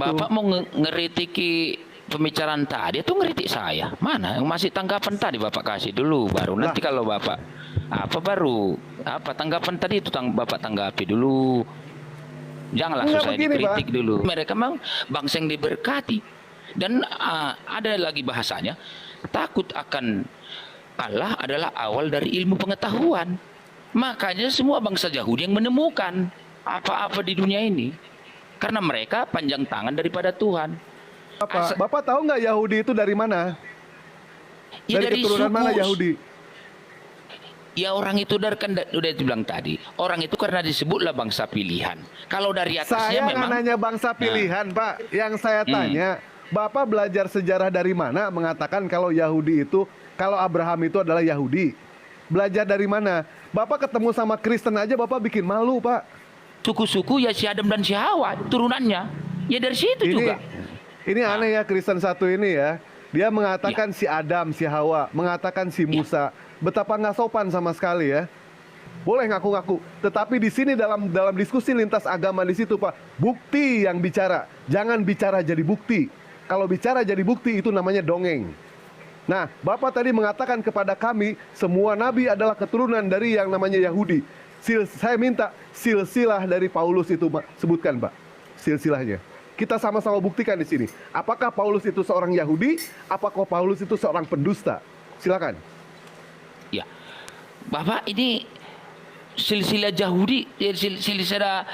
itu. Bapak mau ngeritiki pembicaraan tadi atau ngeritik saya? Mana yang masih tanggapan tadi Bapak kasih dulu, baru nanti kalau Bapak tanggapan tadi itu Bapak tanggapi dulu. Jangan langsung saya dikritik dulu. Mereka memang bangsa yang diberkati. Dan ada lagi bahasanya, takut akan Allah adalah awal dari ilmu pengetahuan. Makanya semua bangsa Yahudi yang menemukan apa-apa di dunia ini. Karena mereka panjang tangan daripada Tuhan. Bapak tahu nggak Yahudi itu dari mana? Ya, dari keturunan suku, mana Yahudi? Ya orang itu kan udah dibilang tadi, orang itu karena disebutlah bangsa pilihan. Kalau dari atasnya saya memang nanya bangsa pilihan, Pak. Yang saya tanya, Bapak belajar sejarah dari mana mengatakan kalau Yahudi itu, kalau Abraham itu adalah Yahudi? Belajar dari mana? Bapak ketemu sama Kristen aja Bapak bikin malu, Pak. Suku-suku ya si Adam dan si Hawa turunannya. Ya dari situ juga. Ini aneh ya Kristen satu ini ya. Dia mengatakan si Adam, si Hawa, mengatakan si Musa. Betapa nggak sopan sama sekali ya. Boleh ngaku-ngaku, tetapi di sini dalam diskusi lintas agama di situ Pak, bukti yang bicara. Jangan bicara jadi bukti. Kalau bicara jadi bukti itu namanya dongeng. Nah, Bapak tadi mengatakan kepada kami semua nabi adalah keturunan dari yang namanya Yahudi. Saya minta silsilah dari Paulus itu Pak, sebutkan Pak, silsilahnya. Kita sama-sama buktikan di sini. Apakah Paulus itu seorang Yahudi? Apakah Paulus itu seorang pendusta? Silakan. Ya, Bapak ini silsilah Yahudi, silsilah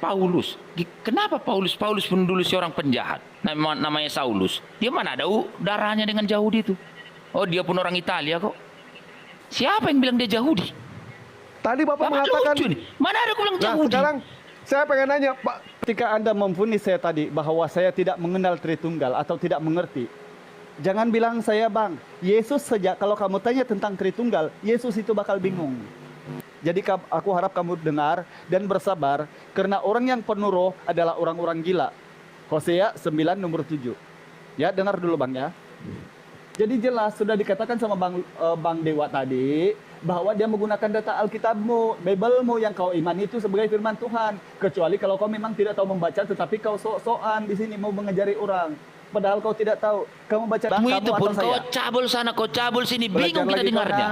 Paulus. Kenapa Paulus pun dulu seorang penjahat, namanya Saulus. Dia mana ada darahnya dengan Yahudi itu? Oh, dia pun orang Italia kok. Siapa yang bilang dia Yahudi? Tadi Bapak mengatakan mana ada bilang Yahudi. Nah, sekarang saya pengen nanya Pak, ketika Anda memvonis saya tadi bahwa saya tidak mengenal Tritunggal atau tidak mengerti, jangan bilang saya Bang, Yesus sejak kalau kamu tanya tentang Tritunggal, Yesus itu bakal bingung. Jadi aku harap kamu dengar dan bersabar, karena orang yang penuh roh adalah orang-orang gila. Hosea 9 nomor 7. Ya, dengar dulu Bang ya. Jadi jelas sudah dikatakan sama Bang Dewa tadi bahwa dia menggunakan data Alkitabmu, Biblemu yang kau iman itu sebagai firman Tuhan. Kecuali kalau kau memang tidak tahu membaca, tetapi kau sok-sokan di sini mau mengajari orang. Padahal kau tidak tahu. Kamu baca kamu itu pun kau cabul sana, kau cabul sini, bingung kita dengarnya.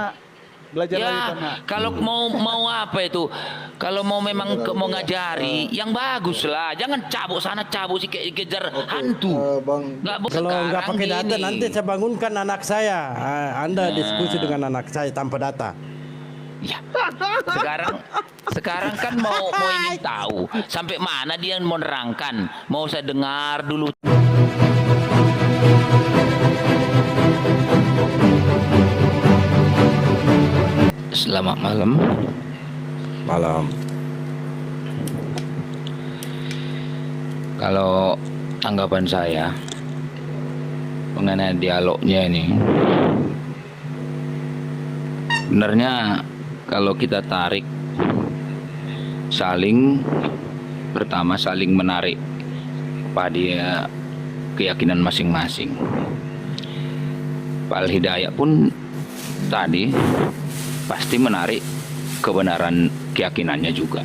Belajar ya, lagi, kalau mau apa itu? Kalau mau memang mau ngajari, yang bagus lah. Jangan cabuk sana, cabuk sih kayak kejar hantu. Kalau nggak pakai data, nanti saya bangunkan anak saya. Anda diskusi dengan anak saya tanpa data. Ya, sekarang kan mau ingin tahu sampai mana dia mau nerangkan. Mau saya dengar dulu. Selamat malam. Malam. Kalau tanggapan saya mengenai dialognya ini, sebenarnya kalau kita tarik pertama saling menarik pada keyakinan masing-masing. Pak Al-Hidayat pun tadi pasti menarik kebenaran keyakinannya juga,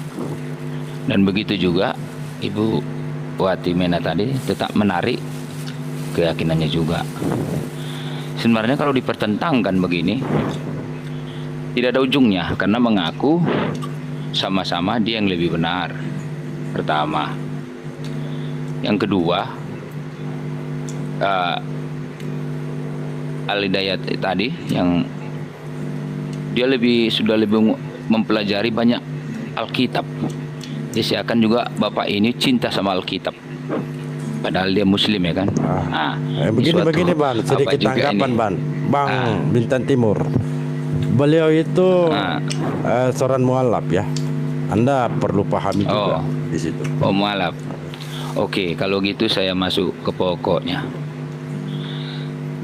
dan begitu juga Ibu Wati Mena tadi tetap menarik keyakinannya juga. Sebenarnya kalau dipertentangkan begini tidak ada ujungnya, karena mengaku sama-sama dia yang lebih benar. Pertama, yang kedua, Al-Hidayat tadi yang dia sudah lebih mempelajari banyak Alkitab. Jadi seakan juga Bapak ini cinta sama Alkitab. Padahal dia Muslim ya kan. Begini Bang, sedikit tanggapan Bang Bintan Timur. Beliau itu seorang mualaf ya. Anda perlu pahami juga di situ. Oh, mualaf. Oke, kalau gitu saya masuk ke pokoknya.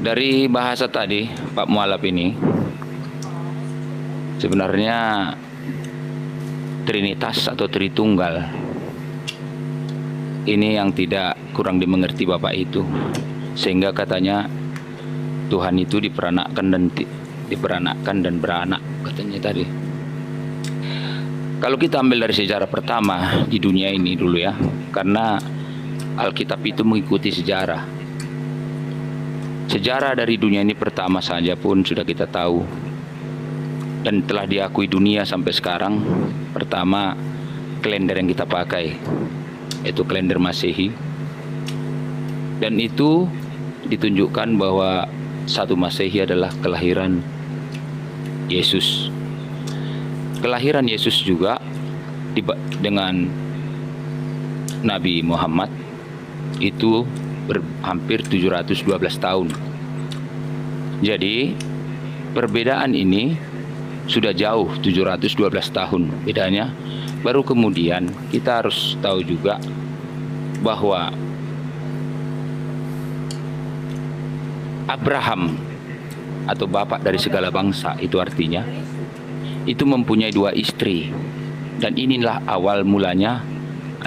Dari bahasa tadi Pak mualaf ini, sebenarnya Trinitas atau Tritunggal ini yang tidak kurang dimengerti Bapak itu, sehingga katanya Tuhan itu diperanakkan dan beranak katanya tadi. Kalau kita ambil dari sejarah pertama di dunia ini dulu ya, karena Alkitab itu mengikuti sejarah. Sejarah dari dunia ini pertama saja pun sudah kita tahu, dan telah diakui dunia sampai sekarang. Pertama, kalender yang kita pakai yaitu kalender Masehi, dan itu ditunjukkan bahwa 1 Masehi adalah kelahiran Yesus. Kelahiran Yesus juga dengan Nabi Muhammad itu hampir 712 tahun. Jadi perbedaan ini sudah jauh, 712 tahun bedanya. Baru kemudian kita harus tahu juga bahwa Abraham atau bapak dari segala bangsa, itu artinya itu mempunyai 2 istri, dan inilah awal mulanya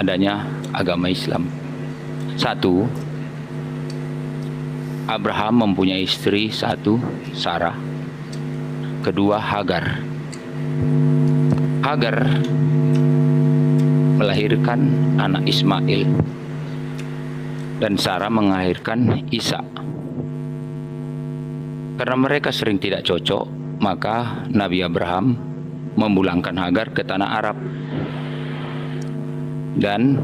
adanya agama Islam. 1, Abraham mempunyai istri 1, Sarah. 2, Hagar. Hagar melahirkan anak Ismail, dan Sarah melahirkan Ishak. Karena mereka sering tidak cocok, maka Nabi Abraham memulangkan Hagar ke tanah Arab. Dan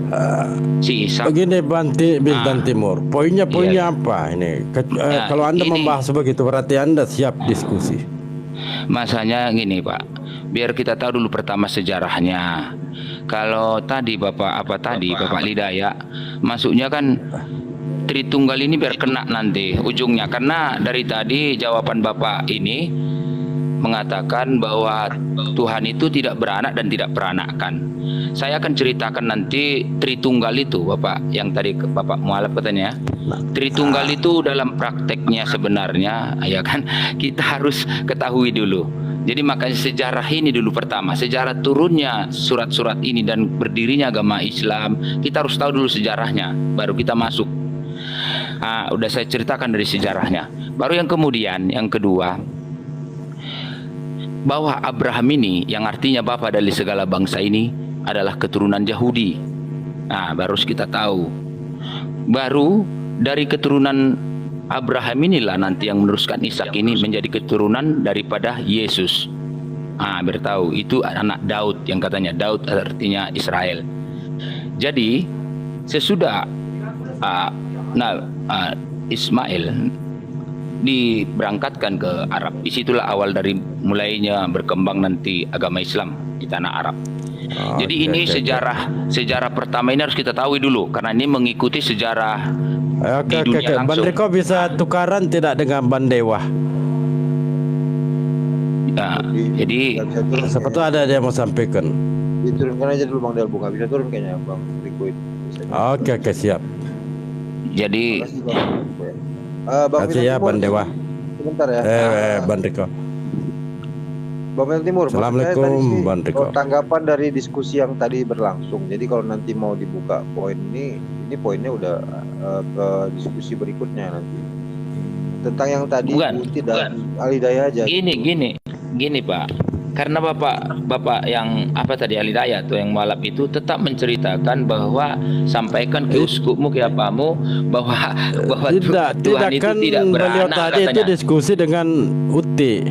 si Ishak begini Bintang Timur, poinnya iya. apa ini? Kalau Anda membahas begitu berarti Anda siap diskusi. Masanya gini Pak, biar kita tahu dulu pertama sejarahnya. Kalau tadi Bapak Lidaya masuknya kan Tritunggal ini biar kena nanti ujungnya, karena dari tadi jawaban Bapak ini mengatakan bahwa Tuhan itu tidak beranak dan tidak peranakan. Saya akan ceritakan nanti Tritunggal itu, Bapak, yang tadi Bapak mualaf katanya. Tritunggal itu dalam prakteknya sebenarnya, ya kan, kita harus ketahui dulu. Jadi makanya sejarah ini dulu pertama, sejarah turunnya surat-surat ini dan berdirinya agama Islam, kita harus tahu dulu sejarahnya, baru kita masuk. Udah saya ceritakan dari sejarahnya. Baru yang kemudian, yang kedua, bahwa Abraham ini yang artinya bapa dari segala bangsa ini adalah keturunan Yahudi. Baru kita tahu. Baru dari keturunan Abraham inilah nanti yang meneruskan Ishak ini menjadi keturunan daripada Yesus. Biar tahu itu anak Daud, yang katanya Daud artinya Israel. Jadi sesudah Ismail diberangkatkan ke Arab, disitulah awal dari mulainya berkembang nanti agama Islam di tanah Arab. Jadi ini sejarah pertama ini harus kita tahu dulu, karena ini mengikuti sejarah di dunia langsung. Bandriko bisa tukaran tidak dengan Bandewa? Jadi seperti ada dia mau sampaikan. Diturunkan aja dulu Bang Delbu, nggak bisa turun kayaknya Bang Riko itu. Oke, siap. Jadi Bang ya Bandewa. Sebentar ya. Bang Riko. Bang Bintang Timur. Assalamualaikum Bang Riko. Tanggapan dari diskusi yang tadi berlangsung. Jadi kalau nanti mau dibuka poin ini poinnya udah ke diskusi berikutnya nanti. Tentang yang tadi Uti dan Alidaya aja. Gini Pak. Karena Bapak yang Alidaya tuh yang mualaf itu tetap menceritakan bahwa sampaikan ke uskupmu, ke apamu bahwa tidak Tuhan itu kan tidak beliau beranak tadi katanya. itu diskusi dengan Uti.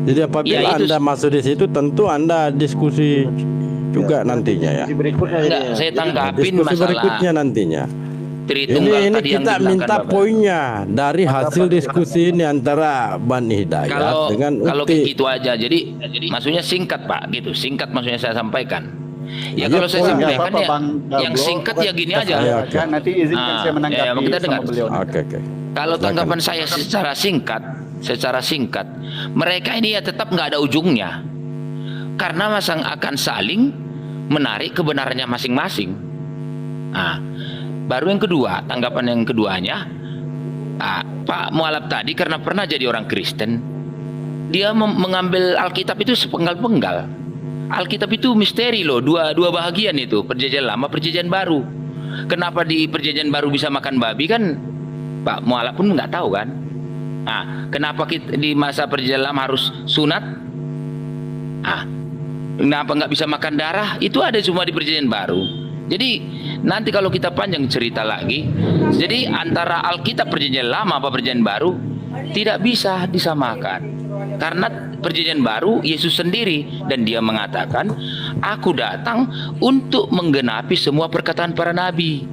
Jadi apabila Anda masuk di situ tentu Anda diskusi juga nantinya ya. Saya tanggapin diskusi masalah berikutnya nantinya. Tritunggal Ini tadi yang kita minta Bapak. Poinnya dari hasil diskusi ini antara Ban Hidayat dengan Uti. Kalau gitu aja, jadi maksudnya singkat Pak, gitu. Singkat maksudnya saya sampaikan. Ya kalau saya sampaikan ya, yang singkat ya gini aja. Nanti izinkan saya menanggapi kita dengar. sama beliau. Oke. Kalau tanggapan saya secara singkat, mereka ini ya tetap nggak ada ujungnya, karena akan saling menarik kebenarannya masing-masing. Baru yang kedua, tanggapan yang keduanya, Pak mualaf tadi karena pernah jadi orang Kristen, dia mengambil Alkitab itu sepenggal-penggal. Alkitab itu misteri loh, dua bahagian itu, perjanjian lama, perjanjian baru. Kenapa di perjanjian baru bisa makan babi kan Pak mualaf pun nggak tahu kan. Kenapa kita di masa perjanjian lama harus sunat? Kenapa nggak bisa makan darah? Itu ada cuma di perjanjian baru. Jadi nanti kalau kita panjang cerita lagi, jadi antara Alkitab Perjanjian Lama apa Perjanjian Baru tidak bisa disamakan. Karena Perjanjian Baru Yesus sendiri, dan dia mengatakan, aku datang untuk menggenapi semua perkataan para nabi.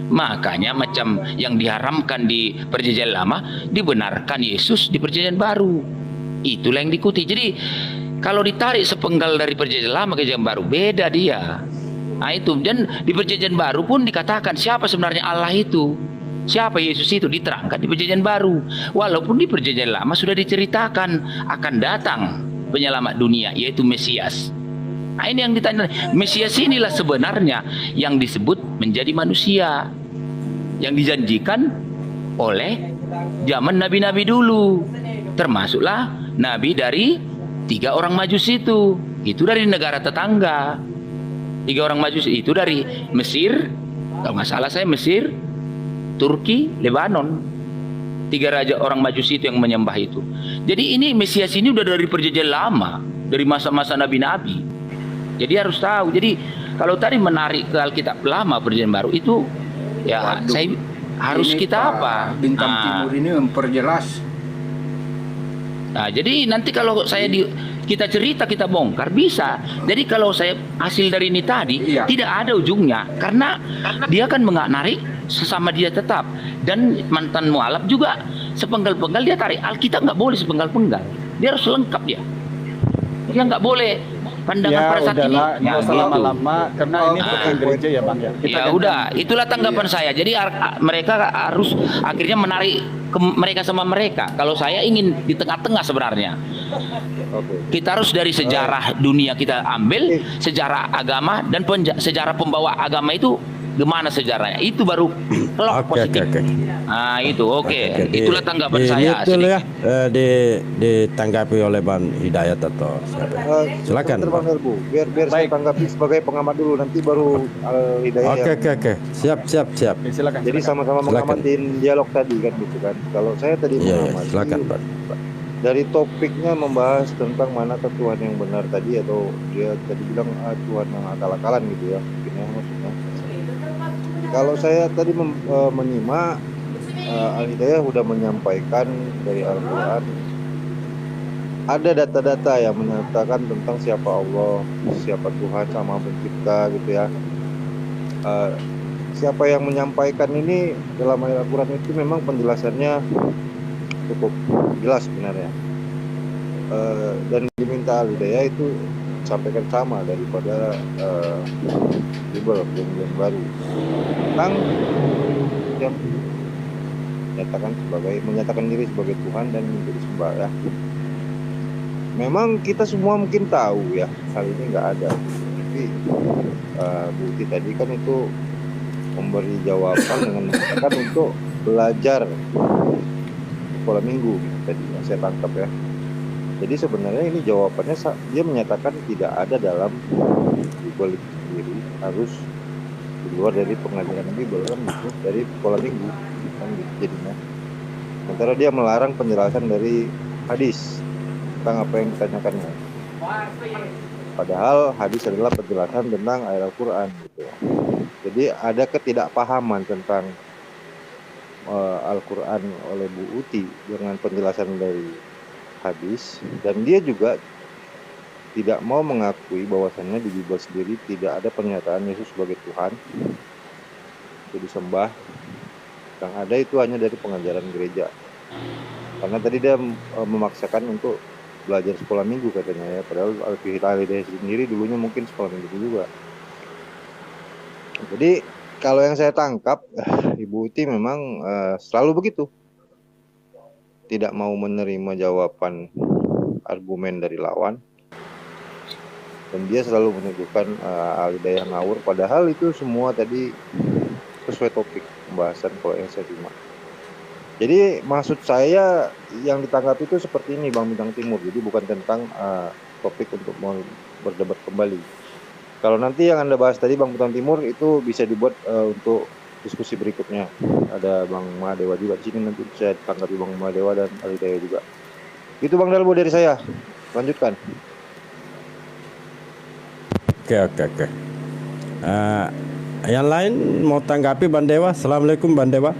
Makanya macam yang diharamkan di Perjanjian Lama dibenarkan Yesus di Perjanjian Baru. Itulah yang diikuti. Jadi kalau ditarik sepenggal dari Perjanjian Lama ke Perjanjian Baru, beda dia. Nah itu, dan di Perjanjian Baru pun dikatakan siapa sebenarnya Allah itu, siapa Yesus itu, diterangkan di Perjanjian Baru. Walaupun di Perjanjian Lama sudah diceritakan akan datang penyelamat dunia, yaitu Mesias. Nah ini yang ditanya, Mesias inilah sebenarnya yang disebut menjadi manusia, yang dijanjikan oleh zaman nabi-nabi dulu. Termasuklah nabi dari 3 orang Majusi itu dari negara tetangga. 3 orang Majusi itu dari Mesir, kalau nggak salah saya Mesir, Turki, Lebanon. 3 raja orang Majusi itu yang menyembah itu. Jadi ini Mesias ini udah dari Perjanjian Lama, dari masa-masa nabi-nabi. Jadi harus tahu. Jadi kalau tadi menarik ke Alkitab Lama Perjanjian Baru itu, ya Waduh, saya harus ini kita Pak apa? Bintang Timur ini memperjelas. Nah, jadi nanti kalau kita cerita, kita bongkar bisa. Jadi kalau saya hasil dari ini tadi tidak ada ujungnya, karena dia kan menarik sesama dia tetap, dan mantan mualaf juga sepenggal-penggal dia tarik. Alkitab nggak boleh sepenggal-penggal, dia harus lengkap dia nggak boleh pandangan pada saat ini. Nggak usah lama-lama, karena ini bukan gereja ya Bang ya. Ya udah, itulah tanggapan saya. Jadi mereka harus akhirnya menarik mereka sama mereka. Kalau saya ingin di tengah-tengah sebenarnya. Kita harus dari sejarah dunia kita ambil, sejarah agama, dan sejarah pembawa agama itu gimana sejarahnya. Itu baru positif. Nah itu itulah tanggapan saya. Itu ya ditanggapi oleh Bang Hidayat atau siapa? Silakan. Bang Delbu, biar saya tanggapi sebagai pengamat dulu, nanti baru Hidayat. Oke. Siap. Silakan. Jadi sama-sama mengamatin dialog tadi kan gitu kan. Kalau saya tadi mengamati, silakan Bang. dari topiknya membahas tentang mana Tuhan yang benar tadi, atau dia tadi bilang Tuhan yang akal-akalan gitu ya, mungkin ya maksudnya. Kalau saya tadi menyimak Al-Hidayah sudah menyampaikan dari Al-Quran, ada data-data yang menyatakan tentang siapa Allah, siapa Tuhan sama pencipta gitu ya. Siapa yang menyampaikan ini dalam Al-Quran itu memang penjelasannya cukup jelas sebenarnya, dan diminta Al-Hidayah itu sampaikan sama daripada Bible yang baru tentang yang menyatakan diri sebagai Tuhan dan menjadi disembah ya. Memang kita semua mungkin tahu ya hal ini nggak ada, tapi Bukti tadi kan itu memberi jawaban dengan mengatakan untuk belajar sekolah minggu gitu, tadi yang saya tangkap ya. Jadi sebenarnya ini jawabannya dia menyatakan tidak ada dalam Bible sendiri, harus di luar dari pengajaran Bible kan gitu, dari sekolah minggu kan gitu jadinya. Sementara dia melarang penjelasan dari hadis tentang apa yang ditanyakannya. Padahal hadis adalah penjelasan tentang ayat Al-Quran gitu. Jadi ada ketidakpahaman tentang Al-Quran oleh Bu Uti dengan penjelasan dari hadis, dan dia juga tidak mau mengakui bahwasannya di Bible sendiri tidak ada pernyataan Yesus sebagai Tuhan itu disembah. Yang ada itu hanya dari pengajaran gereja, karena tadi dia memaksakan untuk belajar sekolah minggu katanya ya, padahal Al-Hidayah sendiri dulunya mungkin sekolah minggu juga. Jadi kalau yang saya tangkap, Ibu Uti memang selalu begitu, tidak mau menerima jawaban argumen dari lawan, dan dia selalu menunjukkan Al-Hidayah ngawur, padahal itu semua tadi sesuai topik pembahasan kalau yang saya simak. Jadi maksud saya yang ditangkap itu seperti ini Bang Bintang Timur, jadi bukan tentang topik untuk mau berdebat kembali. Kalau nanti yang Anda bahas tadi Bang Bintang Timur itu bisa dibuat untuk diskusi berikutnya. Ada Bang Mahadewa juga di sini, nanti saya tanggapi Bang Mahadewa dan Al-Hidayah juga. Itu Bang Dalbo dari saya. Lanjutkan. Oke. Yang lain mau tanggapi Bang Dewa? Assalamualaikum Bang Dewa.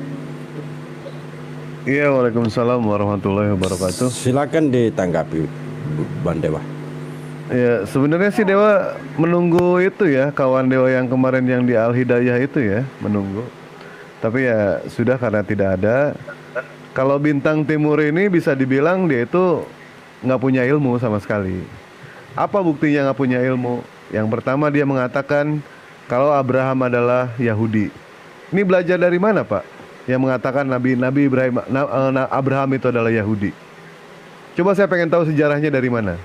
Iya, waalaikumsalam warahmatullahi wabarakatuh. Silakan ditanggapi Bang Dewa. Ya, sebenarnya sih Dewa menunggu itu ya, kawan Dewa yang kemarin yang di Al Hidayah itu ya, menunggu. Tapi ya sudah, karena tidak ada. Kalau Bintang Timur ini bisa dibilang dia itu nggak punya ilmu sama sekali. Apa buktinya nggak punya ilmu? Yang pertama, dia mengatakan kalau Abraham adalah Yahudi. Ini belajar dari mana, Pak? Yang mengatakan Nabi Abraham itu adalah Yahudi. Coba saya pengen tahu sejarahnya dari mana.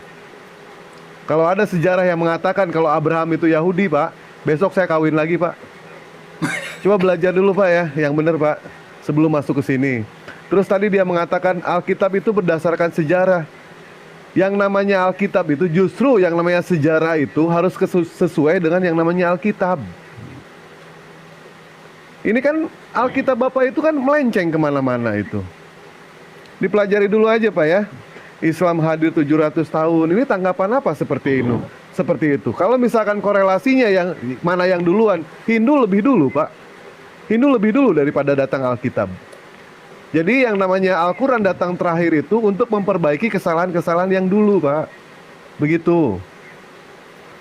Kalau ada sejarah yang mengatakan kalau Abraham itu Yahudi, Pak, besok saya kawin lagi, Pak. Coba belajar dulu, Pak, ya, yang benar, Pak, sebelum masuk ke sini. Terus tadi dia mengatakan Alkitab itu berdasarkan sejarah. Yang namanya Alkitab itu, justru yang namanya sejarah itu harus sesuai dengan yang namanya Alkitab. Ini kan Alkitab Bapak itu kan melenceng kemana-mana itu. Dipelajari dulu aja, Pak, ya. Islam hadir 700 tahun. Ini tanggapan apa seperti itu? Seperti itu. Kalau misalkan korelasinya yang mana yang duluan, Hindu lebih dulu, Pak. Hindu lebih dulu daripada datang Alkitab. Jadi yang namanya Al-Quran datang terakhir itu untuk memperbaiki kesalahan-kesalahan yang dulu, Pak. Begitu.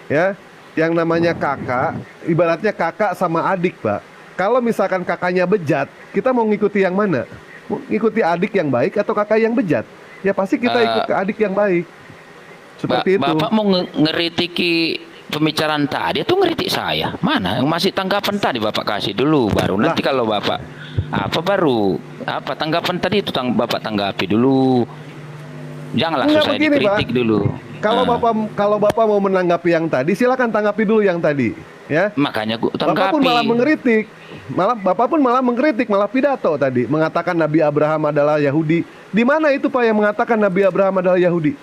Ya, yang namanya kakak, ibaratnya kakak sama adik, Pak. Kalau misalkan kakaknya bejat, kita mau ngikuti yang mana? Mau ngikuti adik yang baik atau kakak yang bejat? Ya pasti kita ikut ke adik yang baik. Seperti itu. Bapak mau ngeritiki pembicaraan tadi atau ngeritik saya? Mana? Yang masih tanggapan tadi Bapak kasih dulu, baru nanti kalau Bapak apa tanggapan tadi itu Bapak tanggapi dulu. Jangan langsung saya dikritik Pak. Dulu. Kalau Bapak mau menanggapi yang tadi, silakan tanggapi dulu yang tadi, ya. Makanya gua tanggapi. Bapak pun malah mengkritik. Bapak pun malah mengkritik, malah pidato tadi mengatakan Nabi Abraham adalah Yahudi. Di mana itu, Pak, yang mengatakan Nabi Abraham adalah Yahudi?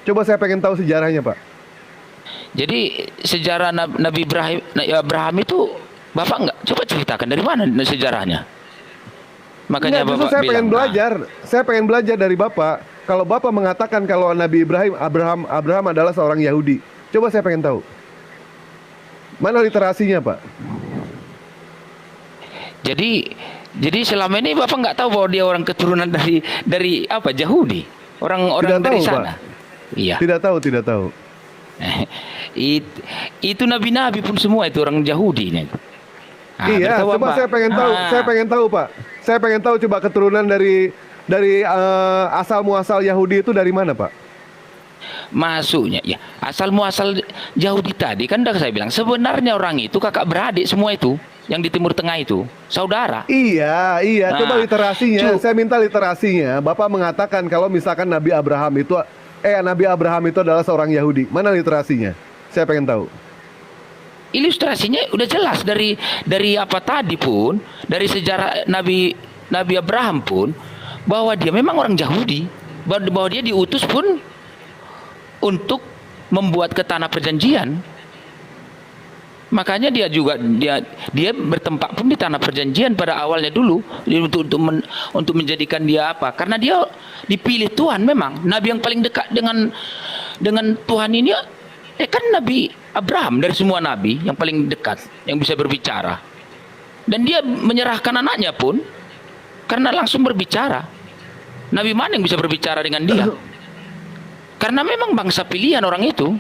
Coba saya pengen tahu sejarahnya, Pak. Jadi sejarah Nabi Abraham itu Bapak nggak coba ceritakan dari mana sejarahnya? Makanya Bapak saya pengen belajar. Saya pengen belajar dari Bapak. Kalau Bapak mengatakan kalau Nabi Abraham adalah seorang Yahudi, coba saya pengen tahu. Mana literasinya, Pak? Jadi selama ini Bapak nggak tahu bahwa dia orang keturunan dari apa Yahudi, orang dari tahu, sana. Pak. Iya. Tidak tahu. Itu nabi-nabi pun semua itu orang Yahudi nih. Iya, coba saya pengen tahu. Saya pengen tahu, Pak. Saya pengen tahu coba keturunan dari asal muasal Yahudi itu dari mana, Pak? Masuknya ya asal muasal Yahudi tadi kan udah saya bilang sebenarnya orang itu kakak beradik semua itu yang di Timur Tengah itu saudara. Iya. Coba literasinya. Saya minta literasinya. Bapak mengatakan kalau misalkan Nabi Abraham itu adalah seorang Yahudi. Mana literasinya? Saya pengen tahu. Ilustrasinya udah jelas dari apa tadi pun, dari sejarah Nabi Abraham pun bahwa dia memang orang Yahudi, bahwa dia diutus pun untuk membuat ke tanah perjanjian. Makanya dia bertempat pun di tanah perjanjian pada awalnya dulu untuk menjadikan dia apa? Karena dia dipilih Tuhan memang. Nabi yang paling dekat dengan Tuhan ini kan Nabi Abraham dari semua nabi yang paling dekat yang bisa berbicara. Dan dia menyerahkan anaknya pun karena langsung berbicara. Nabi mana yang bisa berbicara dengan dia? Karena memang bangsa pilihan orang itu.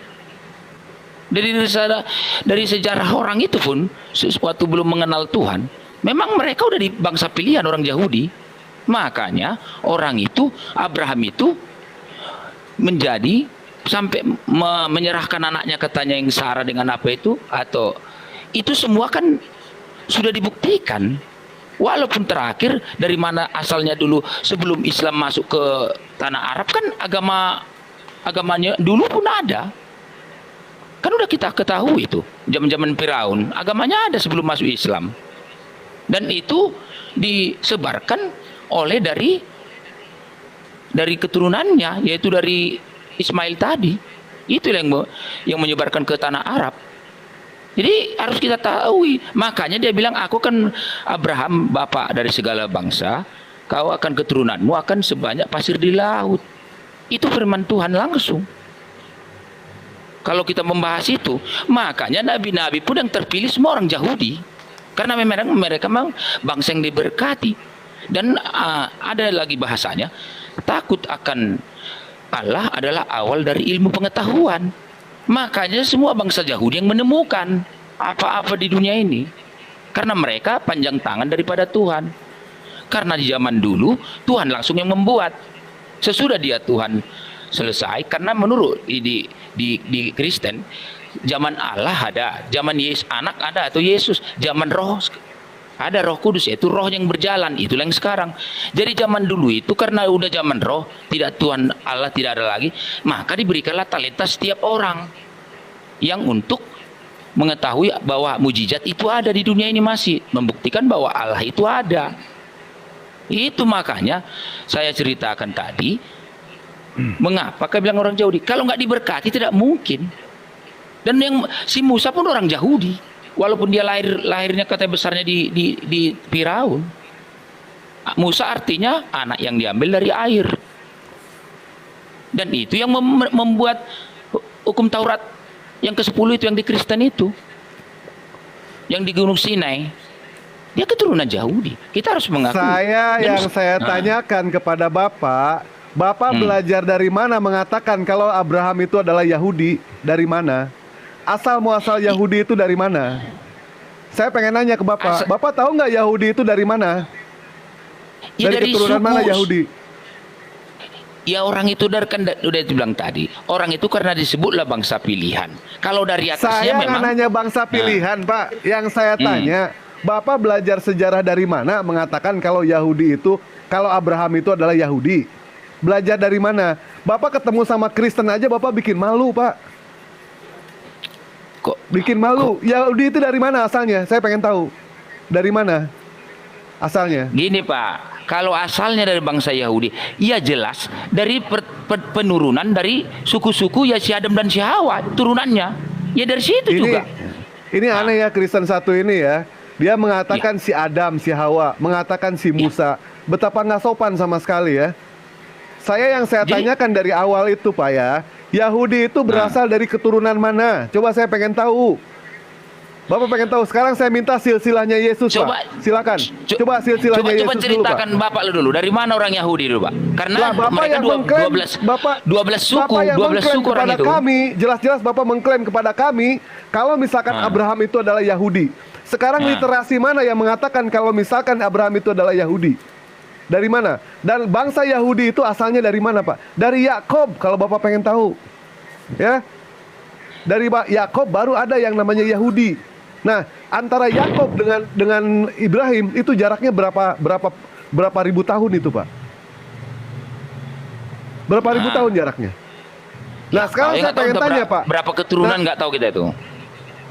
Dari sejarah orang itu pun sesuatu belum mengenal Tuhan, memang mereka udah di bangsa pilihan orang Yahudi. Makanya orang itu Abraham itu menjadi sampai menyerahkan anaknya katanya yang Sarah dengan apa itu, atau itu semua kan sudah dibuktikan. Walaupun terakhir dari mana asalnya dulu sebelum Islam masuk ke tanah Arab kan agamanya dulu pun ada. Kan udah kita ketahui itu, zaman-zaman Firaun, agamanya ada sebelum masuk Islam. Dan itu disebarkan oleh dari keturunannya, yaitu dari Ismail tadi. Itu yang menyebarkan ke tanah Arab. Jadi harus kita tahu. Makanya dia bilang, aku kan Abraham, bapak dari segala bangsa, kau akan keturunanmu akan sebanyak pasir di laut. Itu firman Tuhan langsung. Kalau kita membahas itu, makanya nabi-nabi pun yang terpilih semua orang Yahudi. Karena mereka memang bangsa yang diberkati. Dan ada lagi bahasanya, takut akan Allah adalah awal dari ilmu pengetahuan. Makanya semua bangsa Yahudi yang menemukan apa-apa di dunia ini. Karena mereka panjang tangan daripada Tuhan. Karena di zaman dulu Tuhan langsung yang membuat. Sesudah dia Tuhan selesai, karena menurut di Kristen, zaman Allah ada, zaman Yesus anak ada atau Yesus, zaman Roh ada, Roh Kudus, yaitu Roh yang berjalan, itulah yang sekarang. Jadi zaman dulu itu karena udah zaman Roh, tidak Tuhan Allah tidak ada lagi, maka diberikanlah talenta setiap orang yang untuk mengetahui bahwa mujizat itu ada di dunia ini, masih membuktikan bahwa Allah itu ada. Itu makanya saya ceritakan tadi, mengapa kau bilang orang Yahudi? Kalau nggak diberkati tidak mungkin. Dan yang si Musa pun orang Yahudi, walaupun dia lahirnya kata besarnya di Firaun. Musa artinya anak yang diambil dari air. Dan itu yang membuat hukum Taurat yang ke-10 itu, yang di Kristen itu, yang di Gunung Sinai. Dia keturunan Yahudi. Kita harus mengakui. Saya tanyakan kepada Bapak belajar dari mana mengatakan kalau Abraham itu adalah Yahudi? Dari mana? Asal muasal Yahudi itu dari mana? Saya pengen nanya ke Bapak. Bapak tahu nggak Yahudi itu dari mana? Ya, dari keturunan mana Yahudi? Ya orang itu kan udah dibilang tadi, orang itu karena disebutlah bangsa pilihan. Kalau dari atasnya saya memang. Saya nanya bangsa pilihan, Pak. Yang saya tanya, Bapak belajar sejarah dari mana mengatakan kalau Yahudi itu, kalau Abraham itu adalah Yahudi? Belajar dari mana? Bapak ketemu sama Kristen aja Bapak bikin malu, Pak. Kok bikin malu? Yahudi itu dari mana asalnya? Saya pengen tahu. Dari mana asalnya? Gini Pak, kalau asalnya dari bangsa Yahudi, ya jelas dari penurunan dari suku-suku ya si Adam dan si Hawa, turunannya. Ya dari situ juga. Ini aneh ya Kristen satu ini ya. Dia mengatakan si Adam, si Hawa, mengatakan si Musa. Betapa nggak sopan sama sekali ya. Saya tanyakan dari awal itu Pak ya, Yahudi itu berasal dari keturunan mana? Coba saya pengen tahu. Bapak pengen tahu. Sekarang saya minta silsilahnya Yesus, Pak. Silakan. Coba silsilahnya Yesus dulu, Pak. Coba ceritakan Bapak dulu. Dari mana orang Yahudi dulu, Pak? Karena Bapak mereka yang mengklaim, 12 suku, Bapak yang 12 suku orang kepada itu. kami, jelas-jelas Bapak mengklaim kepada kami kalau misalkan Abraham itu adalah Yahudi. Sekarang literasi mana yang mengatakan kalau misalkan Abraham itu adalah Yahudi? Dari mana? Dan bangsa Yahudi itu asalnya dari mana, Pak? Dari Yakob, kalau Bapak pengen tahu. Ya. Dari Yakob baru ada yang namanya Yahudi. Nah, antara Yakob dengan Ibrahim itu jaraknya berapa ribu tahun itu, Pak? Berapa ribu tahun jaraknya? Nah, sekarang saya pengen tanya, Pak. Berapa keturunan nggak tahu kita itu.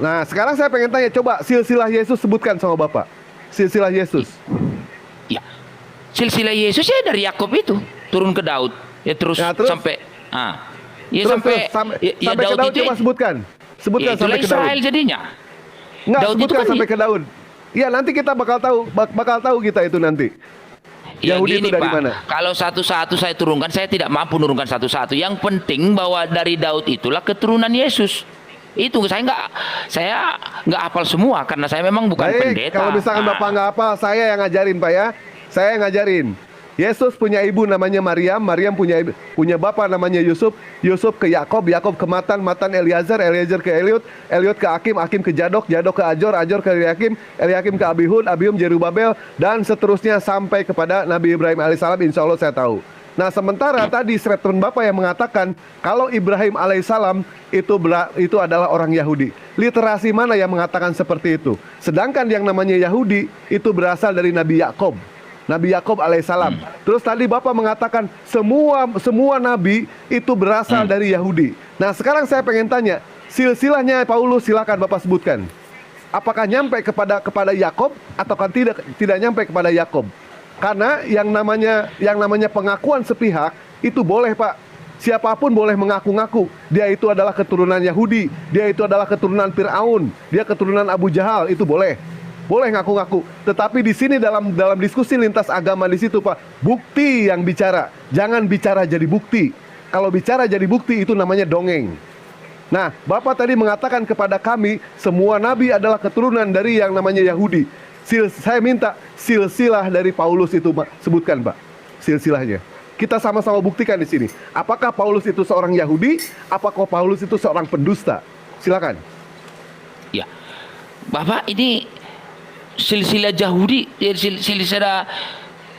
Nah, sekarang saya pengen tanya, coba silsilah Yesus sebutkan sama Bapak. Silsilah Yesus. Ya. Silsilah Yesus ya dari Yakob itu turun ke Daud. Ya terus sampai ya terus, sampai sampai Daud ke Daud itu coba sebutkan. Sebutkan sampai ke Daud. Israel jadinya. Enggak, Daud sebutkan itu kan sampai ke Daud. Iya, nanti kita bakal tahu kita itu nanti. Ya Yahudi gini, itu dari Pak, mana? kalau satu-satu saya turunkan, saya tidak mampu menurunkan satu-satu. Yang penting bahwa dari Daud itulah keturunan Yesus. Itu saya nggak hafal semua karena saya memang bukan pendeta. Kalau misalkan Bapak nggak hafal, saya yang ngajarin, Pak ya. Saya yang ngajarin. Yesus punya ibu namanya Maryam, Maryam punya bapak namanya Yusuf, Yusuf ke Yakob, Yakob ke Matan, Matan Eliezer, Eliezer ke Eliud, Eliud ke Akim, Akim ke Jadok, Jadok ke Ajor, Ajor ke Eliakim, Eliakim ke Abihud, Abihud Jerubabel, dan seterusnya sampai kepada Nabi Ibrahim alaihissalam. Insya Allah saya tahu. Nah, sementara tadi statement Bapak yang mengatakan kalau Ibrahim alaihissalam itu adalah orang Yahudi. Literasi mana yang mengatakan seperti itu? Sedangkan yang namanya Yahudi itu berasal dari Nabi Yakob. Nabi Yakob alaihissalam. Terus tadi Bapak mengatakan semua nabi itu berasal dari Yahudi. Nah, sekarang saya pengen tanya, silsilahnya Paulus silakan Bapak sebutkan. Apakah nyampe kepada Yakob ataukah tidak nyampe kepada Yakob? Karena yang namanya pengakuan sepihak itu boleh, Pak. Siapapun boleh mengaku-ngaku dia itu adalah keturunan Yahudi, dia itu adalah keturunan Fir'aun, dia keturunan Abu Jahal, itu boleh. Boleh ngaku-ngaku. Tetapi di sini dalam diskusi lintas agama di situ, Pak, bukti yang bicara. Jangan bicara jadi bukti. Kalau bicara jadi bukti itu namanya dongeng. Nah, Bapak tadi mengatakan kepada kami semua nabi adalah keturunan dari yang namanya Yahudi. Saya minta silsilah dari Paulus itu, Pak, sebutkan, Pak, silsilahnya. Kita sama-sama buktikan di sini. Apakah Paulus itu seorang Yahudi? Apakah Paulus itu seorang pendusta? Silakan. Ya, Bapak ini silsilah Yahudi, silsilah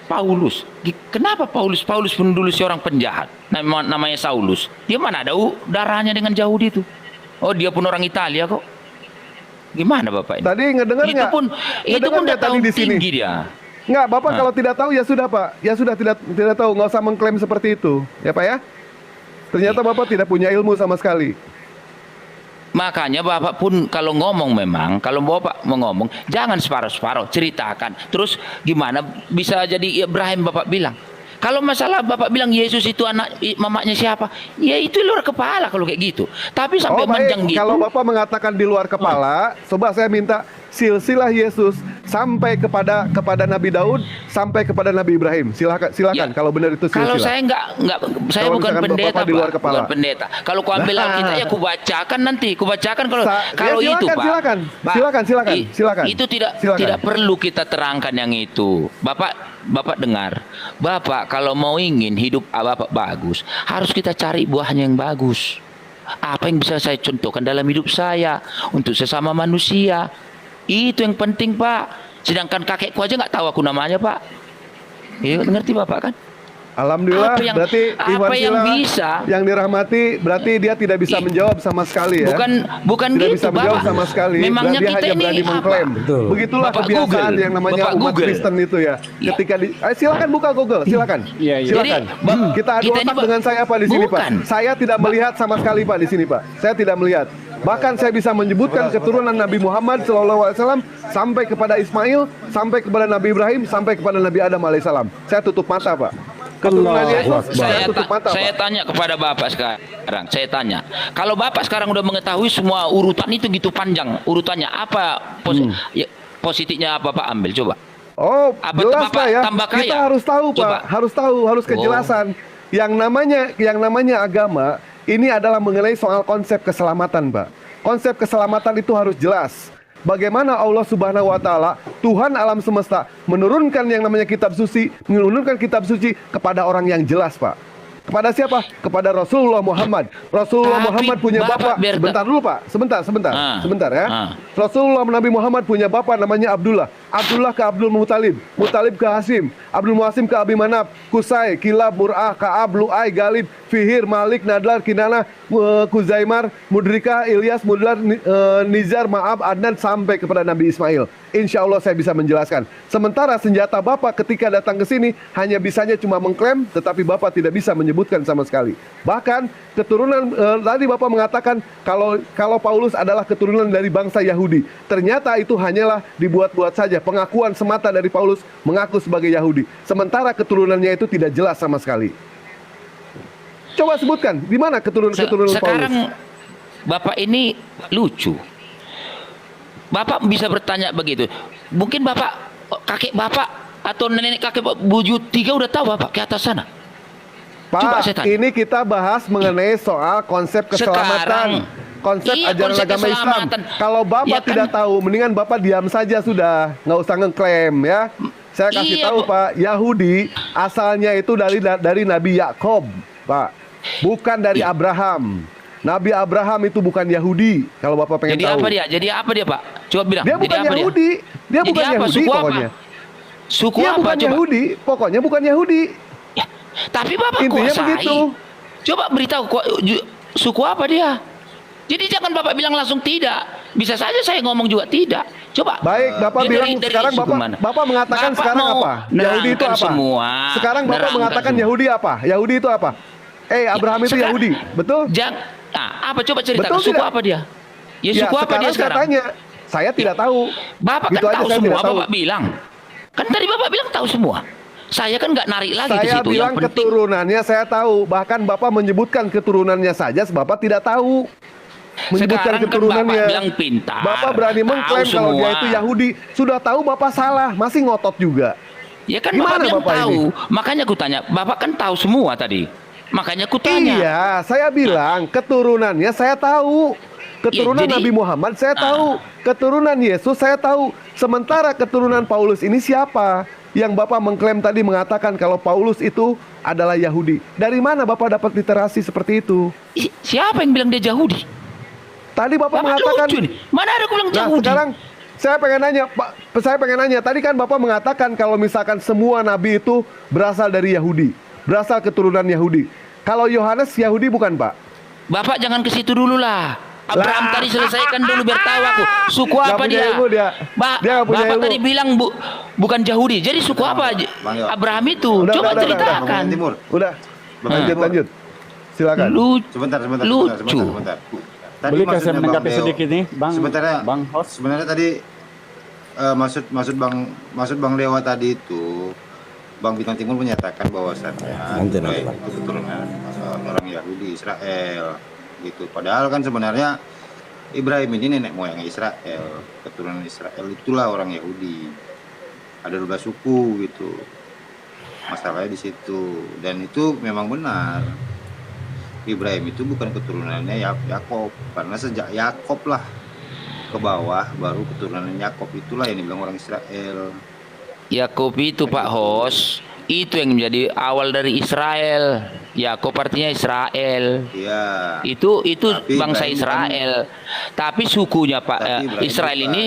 Paulus. Kenapa Paulus? Paulus pun dulu seorang penjahat. Namanya Saulus. Dia mana ada darahnya dengan Yahudi itu? Oh, dia pun orang Italia kok. Gimana Bapak ini? Tadi ngedengar nggak? Itu pun udah tahu di sini. Tinggi dia. Nggak, Bapak kalau tidak tahu ya sudah, Pak. Ya sudah, tidak tahu, nggak usah mengklaim seperti itu. Ya, Pak ya? Ternyata Bapak tidak punya ilmu sama sekali. Makanya Bapak pun kalau ngomong memang, kalau Bapak mau ngomong, jangan separuh-separuh, ceritakan. Terus gimana bisa jadi Ibrahim Bapak bilang? Kalau masalah Bapak bilang Yesus itu anak mamanya siapa? Ya itu luar kepala kalau kayak gitu. Tapi sampai panjang gitu. Kalau Bapak mengatakan di luar kepala, coba saya minta silsilah Yesus sampai kepada Nabi Daud, sampai kepada Nabi Ibrahim. Silakan ya, kalau benar itu silsilah. Kalau saya enggak saya kalau bukan pendeta, di luar kepala. Bukan pendeta. Kalau ku ambil Alkitab ya ku bacakan nanti, kalau ya, itu, Pak. Silakan. Itu tidak perlu kita terangkan yang itu. Bapak dengar. Bapak kalau mau ingin hidup Bapak bagus, harus kita cari buahnya yang bagus. Apa yang bisa saya contohkan dalam hidup saya untuk sesama manusia? Itu yang penting, Pak. Sedangkan kakekku aja nggak tahu aku namanya, Pak. Ya, ngerti Bapak kan? Alhamdulillah, berarti Iwan yang Sila bisa yang dirahmati, berarti dia tidak bisa menjawab sama sekali ya. Bukan tidak gitu, bisa menjawab Bapak. sama sekali. Memangnya dia kita hanya ini berani mengklaim. Begitulah Bapak kebiasaan Google. yang namanya Bapak umat Google. Kristen itu ya. Ketika silakan buka Google, silakan. Iya. Silakan. Kita adu otak dengan saya Pak di sini, Pak. Saya tidak melihat sama sekali Pak di sini, Pak. Saya tidak melihat. Bahkan saya bisa menyebutkan keturunan Nabi Muhammad SAW sampai kepada Ismail, sampai kepada Nabi Ibrahim, sampai kepada Nabi Adam alaihissalam. Saya tutup mata, Pak. Keturunan Yesus, saya tutup mata, saya Pak. tanya kepada Bapak sekarang. Saya tanya, kalau Bapak sekarang udah mengetahui semua urutan itu gitu panjang urutannya, apa positifnya apa Pak ambil coba? Oh, apa jelas Pak ya. Tambah kaya? Kita harus tahu coba. Pak, harus kejelasan. Yang namanya agama ini adalah mengenai soal konsep keselamatan, Pak. Konsep keselamatan itu harus jelas. Bagaimana Allah Subhanahu wa taala, Tuhan alam semesta, menurunkan yang namanya kitab suci, kepada orang yang jelas, Pak. Kepada siapa? Kepada Rasulullah Muhammad. Rasulullah Muhammad punya bapak. Sebentar dulu, Pak. Sebentar ya. Rasulullah Nabi Muhammad punya bapak namanya Abdullah. Abdullah ke Abdul Muttalib, Muttalib ke Hasim, Abdul Muhasim ke Abi Manaf, Kusai, Kilab, Mur'ah, Ka'ab, Lu'ai, Galib, Fihir, Malik, Nadlar, Kinana, Kuzaimar, Mudrika, Ilyas, Mudlar, Nizar, Ma'ab, Adnan sampai kepada Nabi Ismail. Insya Allah saya bisa menjelaskan. Sementara senjata Bapak ketika datang ke sini hanya bisanya cuma mengklaim, tetapi Bapak tidak bisa menyebutkan sama sekali. Bahkan keturunan tadi Bapak mengatakan kalau Paulus adalah keturunan dari bangsa Yahudi. Ternyata itu hanyalah dibuat-buat saja, pengakuan semata dari Paulus mengaku sebagai Yahudi. Sementara keturunannya itu tidak jelas sama sekali. Coba sebutkan di mana keturunan Paulus. Sekarang Bapak ini lucu. Bapak bisa bertanya begitu. Mungkin kakek Bapak atau nenek kakek Buju 3 udah tahu Bapak ke atas sana. Pak, ini kita bahas mengenai soal konsep keselamatan. Konsep ajaran agama Islam. Kalau Bapak tidak tahu, mendingan Bapak diam saja sudah. Nggak usah ngeklaim ya. Saya kasih tahu Pak, Yahudi asalnya itu dari Nabi Yakub, Pak. Bukan dari Abraham. Nabi Abraham itu bukan Yahudi. Kalau Bapak pengen tahu. Jadi apa dia, Pak? Coba bilang. Dia bukan Yahudi. Dia bukan Yahudi pokoknya. Suku dia apa? Bukan Coba. Yahudi. Pokoknya bukan Yahudi. Ya, tapi Bapak intinya kuasai. begitu. Coba beritahu suku apa dia. Jadi jangan Bapak bilang langsung tidak. Bisa saja saya ngomong juga tidak. Coba. Baik, Bapak bilang sekarang Bapak mengatakan Bapak sekarang apa? Yahudi itu apa? Semua. Sekarang Bapak mengatakan semua. Yahudi apa? Yahudi itu apa? Abraham itu Yahudi, betul? Apa coba ceritakan suku apa dia? Ya suku apa dia sekarang? Saya tanya, saya tidak tahu. Bapak gitu kan tahu semua, Bapak tahu. bilang. Kan tadi Bapak bilang tahu semua. Saya kan nggak narik lagi ke situ. Saya bilang keturunannya saya tahu. Bahkan Bapak menyebutkan keturunannya saja, Bapak tidak tahu. Menyebutkan sekarang keturunannya. Kan Bapak bilang pintar. Bapak berani mengklaim kalau dia itu Yahudi. Sudah tahu Bapak salah, masih ngotot juga. Ya kan Gimana Bapak bilang Bapak tahu. ini? Makanya aku tanya, Bapak kan tahu semua tadi. Makanya ku tanya. Iya, saya bilang keturunannya saya tahu. Keturunan jadi- Nabi Muhammad saya tahu. Keturunan Yesus saya tahu. Sementara keturunan Paulus ini siapa? Yang Bapak mengklaim tadi mengatakan kalau Paulus itu adalah Yahudi. Dari mana Bapak dapat literasi seperti itu? Siapa yang bilang dia Yahudi? Tadi Bapak Bapak mengatakan. lucu nih. Mana ada aku bilang Nah, Yahudi? sekarang saya pengen nanya, Pak. Saya pengen nanya. Tadi kan Bapak mengatakan kalau misalkan semua nabi itu berasal dari Yahudi, berasal keturunan Yahudi. Kalau Yohanes Yahudi bukan, Pak? Bapak jangan ke situ dulu lah. Abraham tadi selesaikan dulu biar tahu aku. Suku Nggak apa punya dia? ilmu dia. Dia nggak punya Bapak ilmu. tadi bilang bukan Yahudi. Jadi suku apa Bang Yo. Abraham itu? Udah, Coba udah, ceritakan. Timur. Udah, Bapak lanjut, Timur. lanjut. Silakan. Lucu. Sebentar. Tadi Boleh saya maksudnya menanggapi Bang Leo, sedikit nih, Bang? Sebentar ya. Bang host. Sebenarnya tadi maksud Bang Dewa tadi itu Bang Bintang Timur menyatakan bahwasannya Nanti. itu keturunan orang Yahudi Israel gitu. Padahal kan sebenarnya Ibrahim ini nenek moyang Israel, keturunan Israel itulah orang Yahudi. Ada 12 suku gitu. Masalahnya di situ, dan itu memang benar. Ibrahim itu bukan keturunannya Yakob, karena sejak Yakob lah ke bawah baru keturunan Yakob itulah yang dibilang orang Israel. Yakub itu Pak Hos, itu yang menjadi awal dari Israel. Yakub artinya Israel. Iya. Itu Tapi bangsa Ibrahim Israel. Tapi sukunya Pak Tapi Ibrahim Israel bukan. ini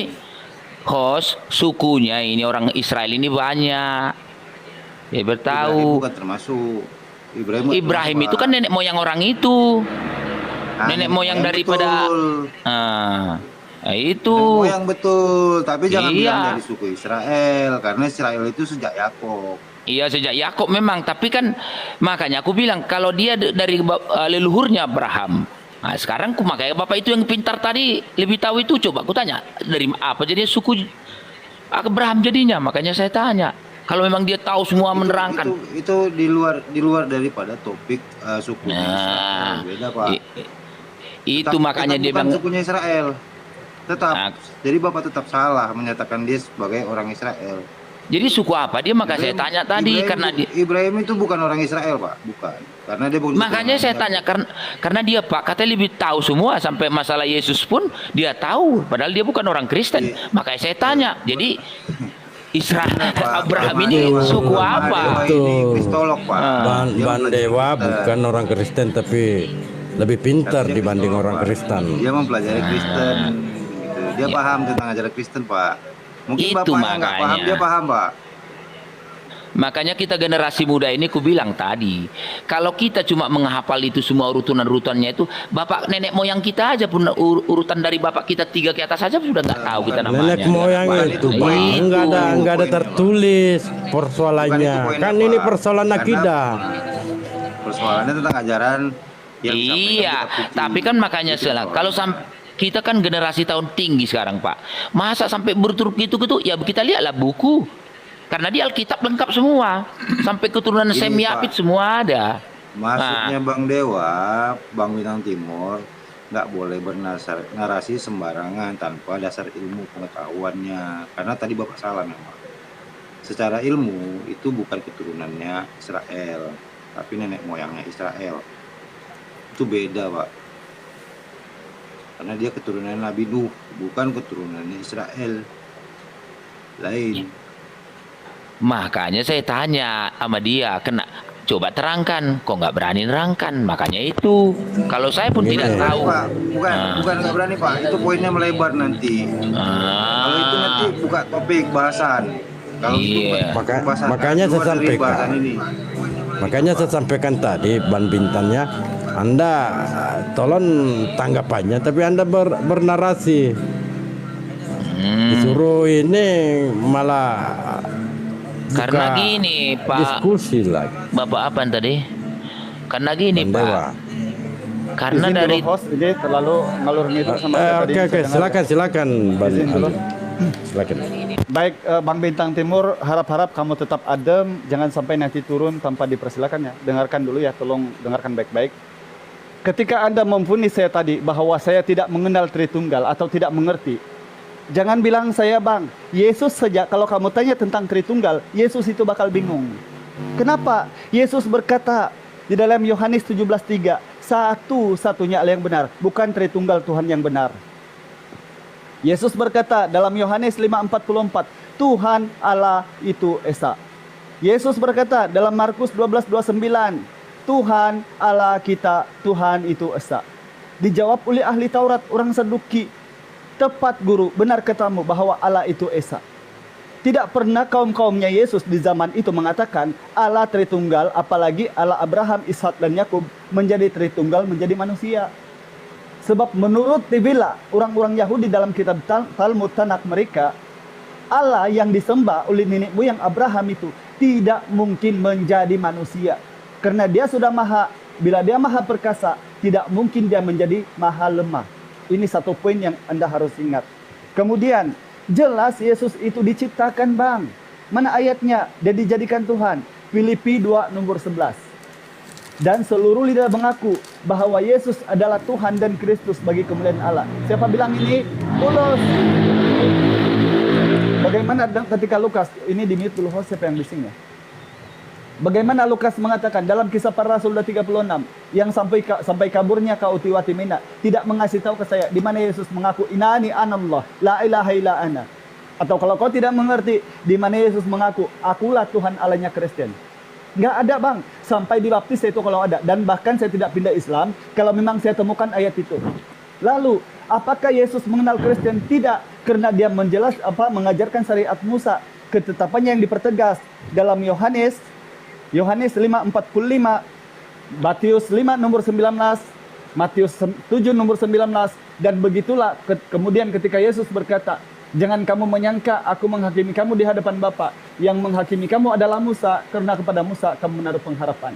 Hos, sukunya ini orang Israel ini banyak. Ya Ibrahim bertahu. bukan termasuk. Ibrahim Ibrahim itu kan nenek moyang orang itu. Nah, Nenek moyang daripada betul. Nah, itu. Nenek moyang betul, tapi jangan Iya. bilang dari suku Israel, karena Israel itu sejak Yakob. Iya sejak Yakub memang, tapi kan makanya aku bilang kalau dia dari leluhurnya Abraham. Nah, sekarang makanya Bapak itu yang pintar tadi lebih tahu itu, coba aku tanya dari apa jadi suku Abraham jadinya, makanya saya tanya. Kalau memang dia tahu semua menerangkan. Itu di luar daripada topik suku Nah, Israel. Beda, Pak. Itu Tetap- makanya tetap dia bukan bilang sukunya Israel. Tetap. Nah. Jadi Bapak tetap salah menyatakan dia sebagai orang Israel. jadi suku apa dia, maka saya tanya tadi karena dia Ibrahim itu bukan orang Israel, Pak. Bukan. Karena dia bukan. makanya saya tanya karena dia Pak katanya lebih tahu semua sampai masalah Yesus pun dia tahu padahal dia bukan orang Kristen. Iya. Makanya saya tanya. Jadi Israel Pak. Abraham Bang ini Dewa- suku Bang apa? Dewa Itu. ini Kristolog, Pak. Ban Dia Ban belajar Dewa Kristen. bukan orang Kristen tapi lebih pintar Tapi dia dibanding Kristolog, orang Pak. Kristen. Dia mempelajari Kristen. Gitu. Dia paham tentang ajaran Kristen, Pak. Mungkin Itu Bapak yang nggak paham, makanya. dia paham, Pak. Makanya kita generasi muda ini ku bilang tadi, kalau kita cuma menghafal itu semua urutan-urutannya itu, bapak nenek moyang kita aja pun urutan dari bapak kita 3 ke atas saja sudah nggak tahu kita namanya. Nenek moyang Bukan itu, itu, Bang. itu. Enggak ada tertulis persoalannya. Bukan itu poinnya, Kan ini Pak. persoalan Karena akidah. Persoalannya tentang ajaran yang disampaikan Iya, kitab suci. tapi kan makanya Itu salah. persoalannya. Kalau kita kan generasi tahun tinggi sekarang Pak, masa sampai berturut gitu-gitu? Ya kita lihatlah buku. Karena di Alkitab lengkap semua, sampai keturunan Ini, Sem Yafit Pak. semua ada. Maksudnya Bang Dewa, Bang Bintang Timur nggak boleh bernarasi sembarangan tanpa dasar ilmu pengetahuannya. Karena tadi Bapak salah memang. Secara ilmu itu bukan keturunannya Israel, tapi nenek moyangnya Israel. Itu beda, Pak. Karena dia keturunan Nabi Nuh, bukan keturunannya Israel. Lain. Makanya saya tanya sama dia, coba terangkan, kok nggak berani nerangkan? Makanya itu, kalau saya pun Gini. tidak tahu. Pak, bukan nggak berani, Pak. Itu poinnya melebar nanti. Kalau itu nanti buka topik bahasan. Kalau itu Iya. bahasan Makanya saya keluar dari sampaikan. bahasan ini. Makanya saya sampaikan tadi Ban Bintannya, Anda tolong tanggapannya, tapi Anda bernarasi. Disuruh ini malah Karena buka gini, Pak. diskusi lagi. Bapak apa tadi? Karena gini, Ban Pak. Dewa. Karena Izin dari dulu, host, ini terlalu ngalur ngidul sama saya tadi. Oke, Saya dengar. silakan Ban Izin dulu. Ali. Silakan. Baik, Bang Bintang Timur, harap-harap kamu tetap adem, jangan sampai nanti turun tanpa dipersilakan ya. Dengarkan dulu ya, tolong dengarkan baik-baik. Ketika Anda memvonis saya tadi bahwa saya tidak mengenal Tritunggal atau tidak mengerti, jangan bilang saya Bang, Yesus sejak kalau kamu tanya tentang Tritunggal, Yesus itu bakal bingung. Kenapa? Yesus berkata, Di dalam Yohanes 17:3, satu-satunya Allah yang benar, bukan Tritunggal Tuhan yang benar. Yesus berkata dalam Yohanes 5:44, Tuhan Allah itu Esa. Yesus berkata dalam Markus 12:29, Tuhan Allah kita, Tuhan itu Esa. Dijawab oleh ahli Taurat, orang Saduki, tepat guru, benar katamu bahwa Allah itu Esa. Tidak pernah kaum-kaumnya Yesus di zaman itu mengatakan Allah Tritunggal, apalagi Allah Abraham, Ishak dan Yakub menjadi Tritunggal, menjadi manusia. Sebab menurut Tivila, orang-orang Yahudi dalam kitab Talmud Tanakh mereka, Allah yang disembah oleh nenek moyang Abraham itu tidak mungkin menjadi manusia. Karena dia sudah maha, bila dia maha perkasa, tidak mungkin dia menjadi maha lemah. Ini satu poin yang Anda harus ingat. Kemudian, jelas Yesus itu diciptakan, Bang. Mana ayatnya? Dia dijadikan Tuhan. Filipi 2:11. Dan seluruh lidah mengaku bahwa Yesus adalah Tuhan dan Kristus bagi kemuliaan Allah. Siapa bilang ini? Paulus. Bagaimana ketika Lukas, ini di mute dulu, siapa yang bising ya? Bagaimana Lukas mengatakan dalam Kisah Para Rasul 36 yang sampai kaburnya kau Tiwatimena tidak mengasih tahu ke saya di mana Yesus mengaku inani anallah la ilaha illa ana. Atau kalau kau tidak mengerti di mana Yesus mengaku akulah Tuhan Allahnya Kristen. Nggak ada, Bang. Sampai dibaptis itu kalau ada, dan bahkan saya tidak pindah Islam kalau memang saya temukan ayat itu. Lalu apakah Yesus mengenal Kristen? Tidak, karena dia mengajarkan syariat Musa, ketetapannya yang dipertegas dalam Yohanes 5:45, Matius 5:19, Matius 7:19, dan begitulah kemudian ketika Yesus berkata, jangan kamu menyangka aku menghakimi kamu di hadapan Bapa, yang menghakimi kamu adalah Musa, karena kepada Musa kamu menaruh pengharapan.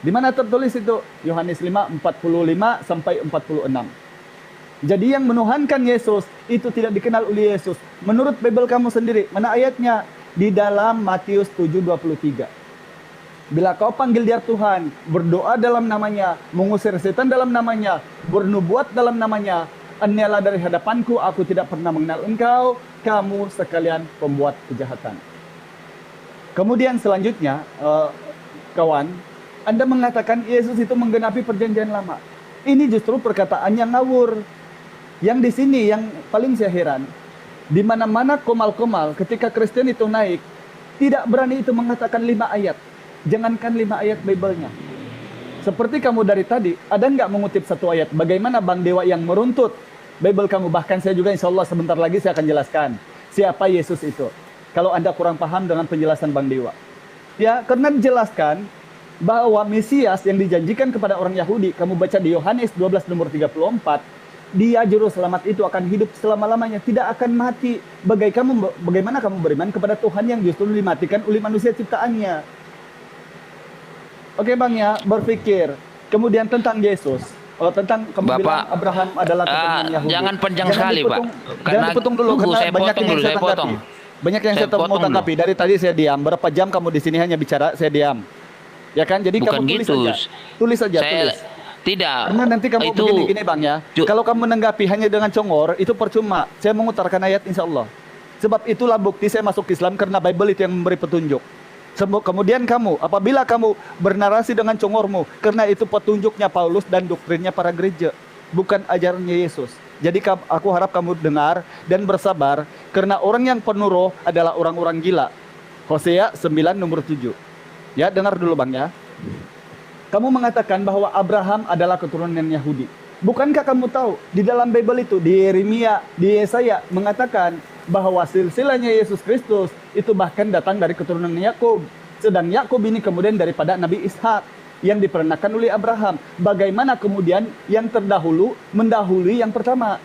Di mana tertulis itu? Yohanes 5:45 sampai 46. Jadi yang menuhankan Yesus itu tidak dikenal oleh Yesus. Menurut Bible kamu sendiri, mana ayatnya? Di dalam Matius 7:23. Bila kau panggil dia Tuhan, berdoa dalam namanya, mengusir setan dalam namanya, bernubuat dalam namanya, anialah dari hadapanku, aku tidak pernah mengenal engkau, kamu sekalian pembuat kejahatan. Kemudian selanjutnya, kawan, Anda mengatakan Yesus itu menggenapi perjanjian lama. Ini justru perkataan yang ngawur. Yang di sini yang paling saya heran, di mana-mana komal-komal ketika Kristen itu naik, tidak berani itu mengatakan 5 ayat. Jangankan 5 ayat Bible-nya. Seperti kamu dari tadi, ada nggak mengutip 1 ayat? Bagaimana Bang Dewa yang meruntut Bible kamu? Bahkan saya juga insya Allah sebentar lagi saya akan jelaskan siapa Yesus itu. Kalau Anda kurang paham dengan penjelasan Bang Dewa. Ya, karena dijelaskan bahwa Mesias yang dijanjikan kepada orang Yahudi, kamu baca di Yohanes 12:34, dia juru selamat itu akan hidup selama-lamanya, tidak akan mati. Bagaimana kamu beriman kepada Tuhan yang justru dimatikan oleh manusia ciptaannya? Oke Bang ya, berpikir. Kemudian tentang Yesus. Tentang kamu Bapak, bilang Abraham adalah keturunan Yahudi. Jangan panjang sekali Pak. Jangan dipotong dulu, karena banyak yang saya tanggapi. Banyak yang saya mau tanggapi. Dari tadi saya diam. Berapa jam kamu di sini hanya bicara, saya diam. Ya kan? Jadi bukan kamu tulis gitu. saja. Tulis saja, tulis. Tidak. Karena nanti kamu itu, begini Bang ya. Kalau kamu menanggapi hanya dengan congor, itu percuma. Saya mengutarakan ayat insya Allah. Sebab itulah bukti saya masuk Islam, karena Bible itu yang memberi petunjuk. Kemudian kamu, apabila kamu bernarasi dengan congormu, karena itu petunjuknya Paulus dan doktrinnya para gereja, bukan ajarannya Yesus. Jadi aku harap kamu dengar dan bersabar, karena orang yang penuh roh adalah orang-orang gila. Hosea 9:7. Ya, dengar dulu Bang ya. Kamu mengatakan bahwa Abraham adalah keturunan Yahudi. Bukankah kamu tahu di dalam Bible itu, di Yeremia, di Yesaya mengatakan bahwa silsilahnya Yesus Kristus itu bahkan datang dari keturunan Yakub. Sedang Yakub ini kemudian daripada Nabi Ishak yang diperanakan oleh Abraham. Bagaimana kemudian yang terdahulu mendahului yang pertama?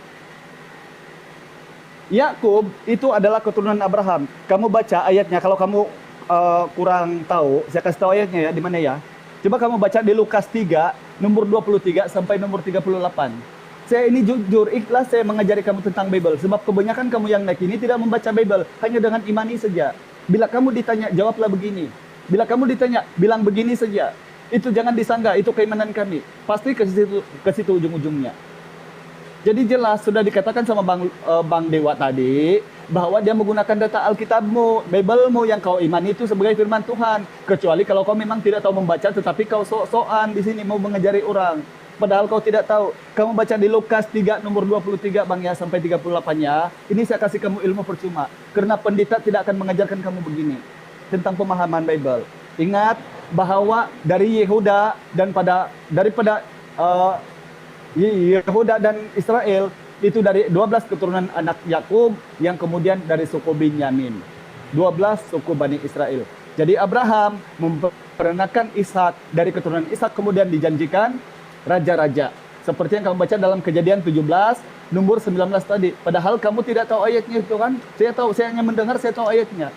Yakub itu adalah keturunan Abraham. Kamu baca ayatnya, kalau kamu kurang tahu, saya kasih tahu ayatnya ya, di mana ya? Coba kamu baca di Lukas 3, nomor 23 sampai nomor 38. Saya ini jujur, ikhlas saya mengajari kamu tentang Bible. Sebab kebanyakan kamu yang naik ini tidak membaca Bible, hanya dengan imani saja. Bila kamu ditanya, jawablah begini. Bila kamu ditanya, bilang begini saja. Itu jangan disangka, itu keimanan kami. Pasti ke situ ujung-ujungnya. Jadi jelas sudah dikatakan sama Bang Dewa tadi bahwa dia menggunakan data Alkitabmu, Biblemu yang kau imani itu sebagai firman Tuhan. Kecuali kalau kau memang tidak tahu membaca tetapi kau sok-sokan di sini mau mengajari orang. Padahal kau tidak tahu. Kamu baca di Lukas 3 nomor 23 Bang ya sampai 38-nya. Ini saya kasih kamu ilmu percuma. Karena pendeta tidak akan mengajarkan kamu begini tentang pemahaman Bible. Ingat bahwa dari Yehuda dan daripada Yehuda dan Israel itu dari 12 keturunan anak Yakub yang kemudian dari suku Binyamin. 12 suku Bani Israel. Jadi Abraham memperanakan Ishak, dari keturunan Ishak kemudian dijanjikan raja-raja. Seperti yang kamu baca dalam Kejadian 17 nomor 19 tadi. Padahal kamu tidak tahu ayatnya itu kan? Saya tahu, saya hanya mendengar, saya tahu ayatnya.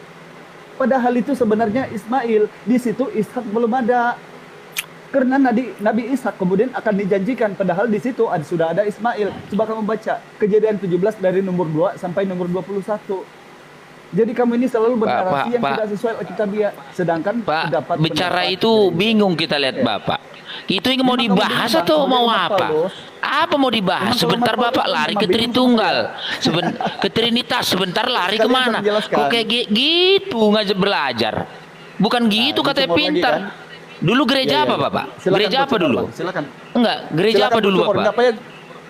Padahal itu sebenarnya Ismail, di situ Ishak belum ada. Karena Nabi Ishak kemudian akan dijanjikan, padahal di situ sudah ada Ismail. Coba kamu baca Kejadian 17 dari nomor 2 sampai nomor 21. Jadi kamu ini selalu bernarasi yang tidak sesuai Alkitabiah. Sedangkan Pak, bicara itu bingung kita lihat Bapak. Itu yang mau dibahas atau mau apa? Apa mau dibahas? Sebentar Bapak lari ke Tritunggal, ke Trinitas, sebentar lari kemana? Kok kayak gitu ngajak belajar? Bukan gitu katanya pintar. Dulu gereja apa Bapak? Gereja apa dulu? Silakan. Enggak, gereja apa dulu Bapak?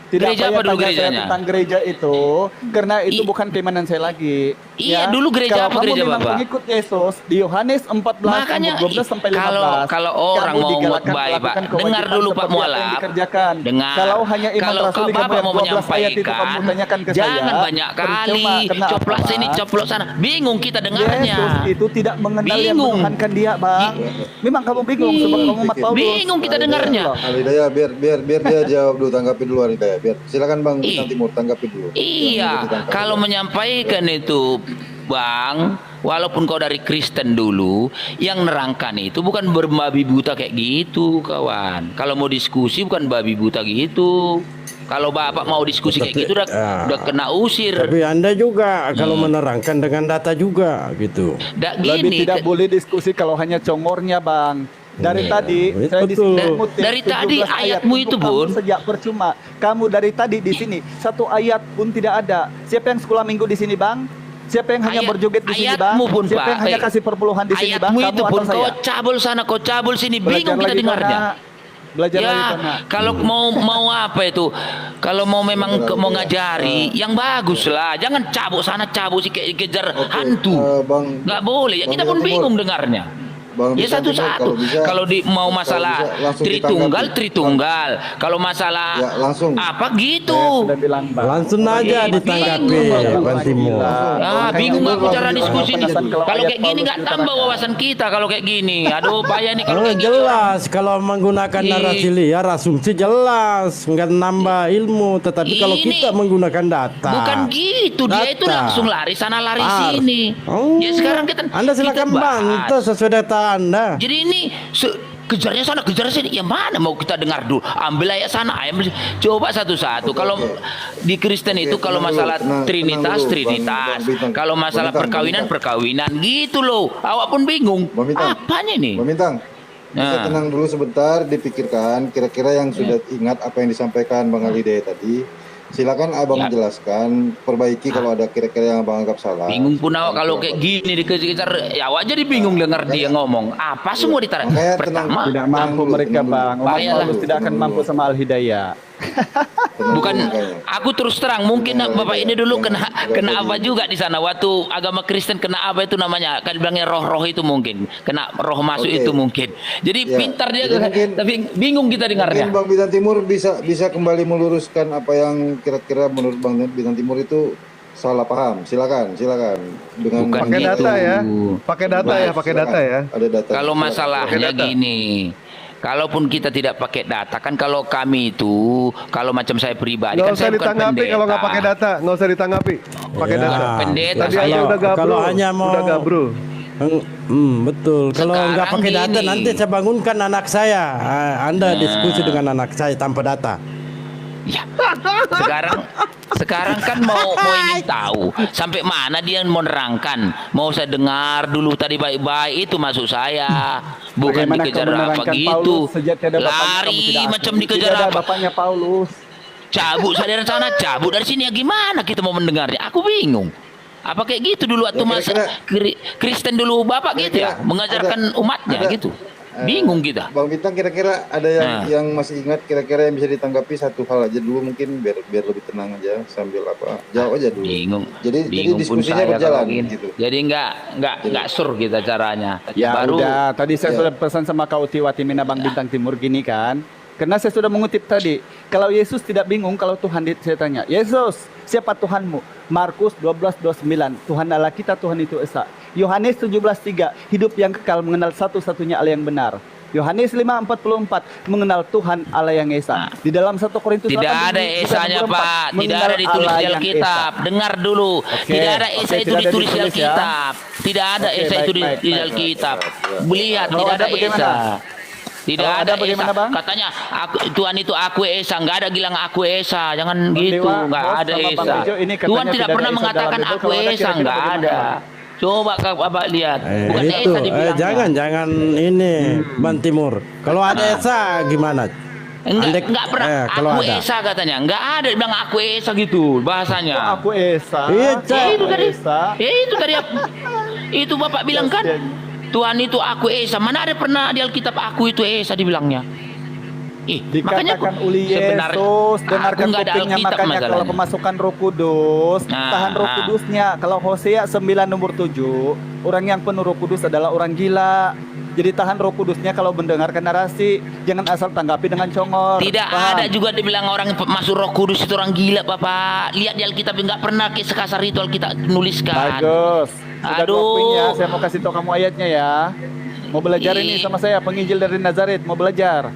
Gereja apa dulu gerejanya? Tentang gereja itu, karena itu bukan keimanan saya lagi. Iya, dulu gereja apa gereja Bapak? Kalau pengikut Yesus di Yohanes 14 makanya 12 sampai 15. Kalau orang mau baik Pak, dengar dulu Pak Mualaf. Dengar. Kalau hanya iman kalau rasuli Bapak mau menyampaikan, ke jangan saya, banyak kali coplos sini coplos sana. Bingung kita dengarnya. Yesus itu tidak mengenal yang menuhankan dia, Bang. Memang kamu bingung sebab kamu umat Paulus. Bingung kita dengarnya. Alidaya biar dia jawab dulu, tanggapi dulu Alidaya. Biar silakan Bang Bintang Timur tanggapi dulu. Iya, kalau menyampaikan itu Bang, walaupun kau dari Kristen dulu, yang nerangkan itu bukan berbabi buta kayak gitu, kawan. Kalau mau diskusi bukan babi buta gitu. Kalau Bapak mau diskusi kayak gitu udah kena usir. Tapi Anda juga kalau menerangkan dengan data juga gitu. Lebih tidak boleh diskusi kalau hanya congornya, Bang. Dari tadi saya dari tadi ayatmu itu Bun sejak percuma. Kamu dari tadi di sini satu ayat pun tidak ada. Siapa yang sekolah minggu di sini, Bang? Siapa yang hanya berjoget di sini, Bang? Pun, siapa yang hanya kasih perpuluhan di sini, Bang? Ayatmu itu pun kau cabul sana, kau cabul sini, bingung kita dengarnya. Belajar ya, lagi, kalau mau apa itu? Kalau mau memang mau ngajari, yang bagus lah. Jangan cabuk sana, cabuk sih kayak kejar hantu. Nggak boleh. Ya kita pun bingung dengarnya. Ya satu-satu. Kalau mau masalah Tritunggal. Kalau masalah apa gitu. Langsung aja ditanggapi Bang Timur. Bingung aku cara diskusi ini. Kalau kayak gini nggak tambah wawasan kita kalau kayak gini. Aduh payah nih kalau kayak jelas gini. Kalau menggunakan narasi liar, asumsi jelas nggak nambah ilmu. Tetapi kalau kita menggunakan data, bukan gitu. Dia itu langsung lari sana lari sini. Ya sekarang Anda silakan bantah sesuai data Anda. Jadi ini kejarnya sana, kejar sini. Yang mana mau kita dengar dulu? Ambil ayat sana, coba satu-satu. Kalau di Kristen itu kalau masalah Trinitas. Kalau masalah perkawinan gitu loh. Awak pun bingung. Apanya nih? Bang Bintang, bisa tenang dulu sebentar, dipikirkan kira-kira yang sudah ingat apa yang disampaikan Bang Alidaya tadi. Silakan Abang menjelaskan, perbaiki kalau ada kira-kira yang Abang anggap salah. Bingung pun awak kalau kayak gini dikejar, ya awak jadi bingung dengar dia ngomong. Apa semua ditarik? Pertama, tidak mampu mereka, Bang. Umat Paulus tidak akan mampu sama Al-Hidayah. Bukan, aku terus terang mungkin Bapak ini dulu kena apa juga di sana waktu agama Kristen, kena apa itu namanya, kan bilangnya roh-roh itu mungkin kena roh masuk itu mungkin. Jadi pintar dia, tapi bingung kita dengarnya. Mungkin Bang Bintang Timur bisa kembali meluruskan apa yang kira-kira menurut Bang Bintang Timur itu salah paham. Silakan dengan pakai data ya. Pakai data ya. Ada data. Kalau masalahnya gini, kalaupun kita tidak pakai data, kan kalau kami itu, kalau macam saya pribadi, kan saya bukan pendeta. Kalau nggak pakai data, nggak usah ditanggapi. Pakai data. Pendeta tadi saya udah gabru. Kalau hanya mau udah gabru. Betul. Kalau nggak pakai data, nanti saya bangunkan anak saya. Anda diskusi dengan anak saya tanpa data. Ya, sekarang kan mau ingin tahu sampai mana dia mau nerangkan. Mau saya dengar dulu tadi baik-baik, itu maksud saya. Bukan dikejar apa gitu. Lari macam dikejar apa. Bapaknya Paulus. cabut dari sana, cabut dari sini, ya gimana kita mau mendengarnya? Aku bingung. Apa kayak gitu dulu waktu masa Kristen dulu Bapak gitu ya, mengajarkan umatnya gitu. Bingung kita. Bang Bintang, kira-kira ada yang masih ingat, kira-kira yang bisa ditanggapi satu hal aja dulu mungkin biar lebih tenang aja sambil apa, jawab aja dulu. Bingung. Jadi Bingung diskusinya berjalan gitu. Jadi nggak sur kita caranya. Ya Baru udah, tadi saya sudah pesan sama Kak Uti Watimina Bang Bintang Timur gini kan. Karena saya sudah mengutip tadi, kalau Yesus tidak bingung kalau Tuhan saya tanya, Yesus, siapa Tuhanmu? Markus 12:29, Tuhan Allah kita, Tuhan itu Esa. Yohanes 17:3, hidup yang kekal mengenal satu-satunya Allah yang benar. Yohanes 5:44, mengenal Tuhan Allah yang Esa. Di dalam 1 Korintus tidak ada esanya Pak, tidak ada ditulis di Alkitab. Dengar dulu, tidak ada esa itu ditulis di Alkitab. Tidak ada esa itu di Alkitab. Lihat, tidak ada esa. Tidak ada bagaimana, esa. Bang? Katanya Tuhan itu aku esa, nggak ada bilang aku esa. Jangan gitu, nggak ada esa. Tuhan tidak pernah mengatakan aku esa, nggak ada. Coba Bapak lihat, bukan itu esa dibilangnya. jangan ini Ban Timur. Kalau ada Esa gimana? Enggak pernah. kalau Aku ada. Esa katanya. Enggak ada bilang aku Esa gitu bahasanya. Aku Esa. Iya, Itu tadi. Esa. Itu tadi. Itu Bapak bilang kan. Tuhan itu aku Esa. Mana ada pernah di Alkitab aku itu Esa dibilangnya. Dikatakan oleh Yesus, dengarkan kupingnya, makanya kalau pemasukan Roh Kudus, tahan Roh Kudusnya. Kalau Hosea 9:7, orang yang penuh Roh Kudus adalah orang gila. Jadi tahan Roh Kudusnya kalau mendengarkan narasi, jangan asal tanggapi dengan congor. Tidak ada juga dibilang orang masuk Roh Kudus itu orang gila, Bapak. Lihat di Alkitab enggak pernah sekasar itu Alkitab nuliskan. Bagus. Sudah Aduh. waktunya, saya mau kasih tahu kamu ayatnya ya. Mau belajar ini sama saya, penginjil dari Nazaret, mau belajar.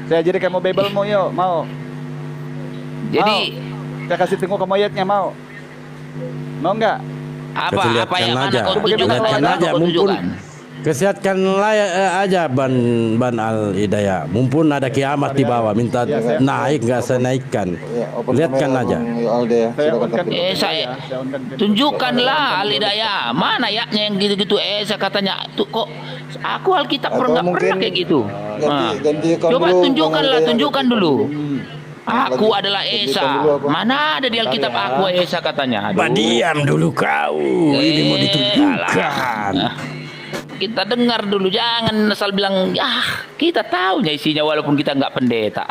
Saya jadi kamu Bible mau yuk, mau. Jadi mau. Saya kasih tengok kamu ayatnya, mau. Mau enggak? apa yang mana aja. kau tunjukkan? Lihatkan aja, mumpun kesehatan aja Ban Al Hidayah. Mumpun ada kiamat di bawah, minta naik nggak saya naikkan. Lihatkan aja. Saya tunjukkanlah Al Hidayah. Mana ayatnya yang gitu-gitu saya katanya tuh kok aku Alkitab nggak pernah kayak gitu. Coba tunjukkan dulu. Aku adalah Esa. Mana ada di Alkitab aku Esa katanya. Diam dulu kau. Ini mau ditunjukkan. Kita dengar dulu, jangan asal bilang kita tahunya isinya walaupun kita nggak pendeta.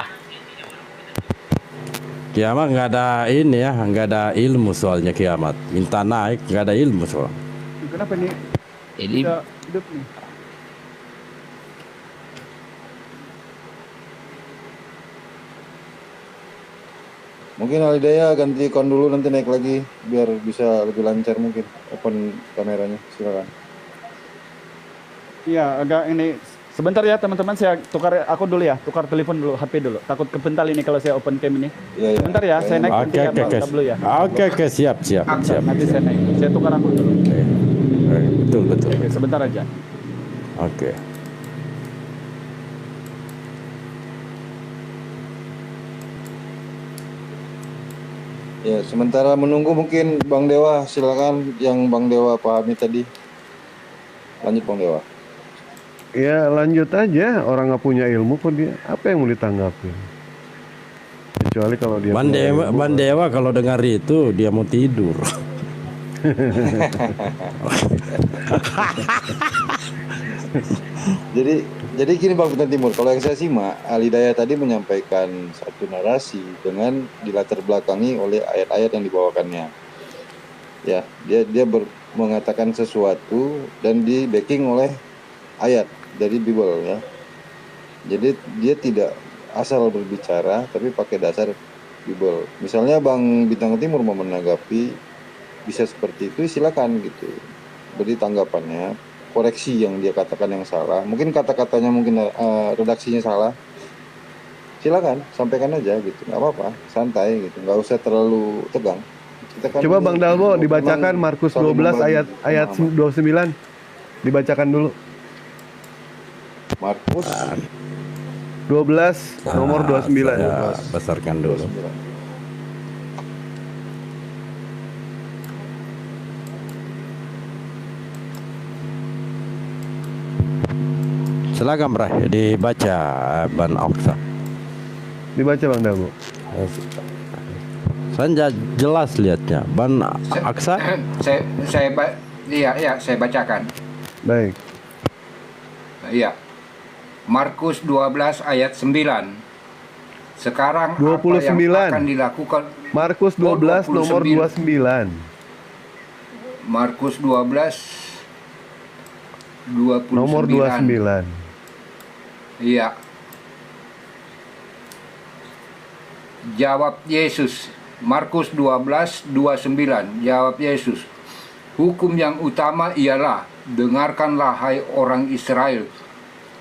Kiamat nggak ada ini ya, nggak ada ilmu soalnya kiamat. Minta naik nggak ada ilmu soal. Kenapa nih? Jadi Hidup nih. Mungkin Alidaya ganti ikon dulu, nanti naik lagi biar bisa lebih lancar, mungkin open kameranya, silakan. Iya, agak ini sebentar ya teman-teman, saya tukar tukar telepon dulu, HP dulu. Takut kepental ini kalau saya open cam ini. Iya. Sebentar ya, saya naik nanti dulu ya. Oke, siap. Nanti saya naik. Saya tukar aku dulu. Betul. Oke, sebentar aja. Oke. Ya, sementara menunggu mungkin Bang Dewa, silakan yang Bang Dewa pahami tadi. Lanjut Bang Dewa. Ya lanjut aja, orang nggak punya ilmu kok dia. Apa yang mau ditanggapi? Kecuali kalau dia Ban Dewa kalau dengar itu dia mau tidur. Jadi gini Bang Bintang Timur, kalau yang saya simak, Alidaya tadi menyampaikan satu narasi dengan dilatar belakangi oleh ayat-ayat yang dibawakannya. Ya, dia mengatakan sesuatu dan di backing oleh ayat dari Bible ya. Jadi dia tidak asal berbicara tapi pakai dasar Bible. Misalnya Bang Bintang Timur mau menanggapi bisa seperti itu, silakan gitu. Beri tanggapannya, koreksi yang dia katakan yang salah. Mungkin kata-katanya mungkin redaksinya salah. Silakan sampaikan aja gitu. Nggak apa-apa, santai gitu. Nggak usah terlalu tegang. Kan coba Bang Dalbo dibacakan Markus 12 ayat 29. Dibacakan dulu. Markus 12 nomor 29. Besarkan dulu. Silakan Bray, dibaca Ban Oksa. Dibaca Bang Dalbo. Saya nggak jelas lihatnya. Ban Aksa? Saya bacakan. Baik. Iya. Markus 12 ayat 9. Sekarang 29. apa yang akan dilakukan? Markus 12 nomor 29. Markus 12 29. Nomor 29. Iya. Jawab Yesus. Markus 12 29. Jawab Yesus. Hukum yang utama ialah, dengarkanlah hai orang Israel.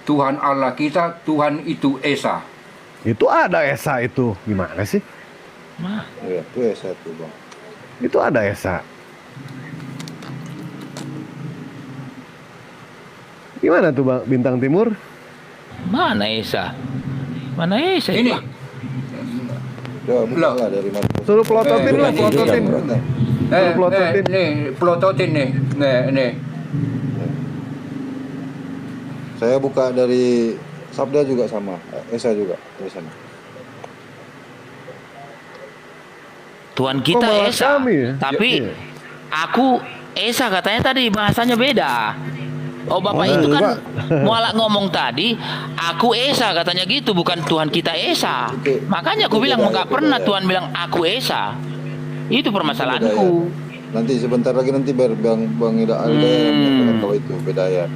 Tuhan Allah kita, Tuhan itu Esa. Itu ada Esa itu. Gimana sih? Ya, itu ya satu bang. Itu ada Esa. Gimana tuh Bang Bintang Timur? Mana Esa? Mana Esa Ini. itu? Coba buka lah dari mana. Suruh pelototin lah, pelototin. Pelototin. Nih, pelototin nih. Nih. Saya buka dari Sabda juga sama, Esa juga dari sana. Tuhan kita malah Esa. kami ya? Tapi Iya. aku Esa katanya tadi bahasanya beda. Oh Bapak itu kan malah ngomong tadi, aku Esa katanya gitu, bukan Tuhan kita Esa. Makanya aku bilang nggak pernah Tuhan bilang aku Esa. Itu permasalahanku. Nanti sebentar lagi nanti Bang Ida Alda yang menyatakan kalau itu beda ya.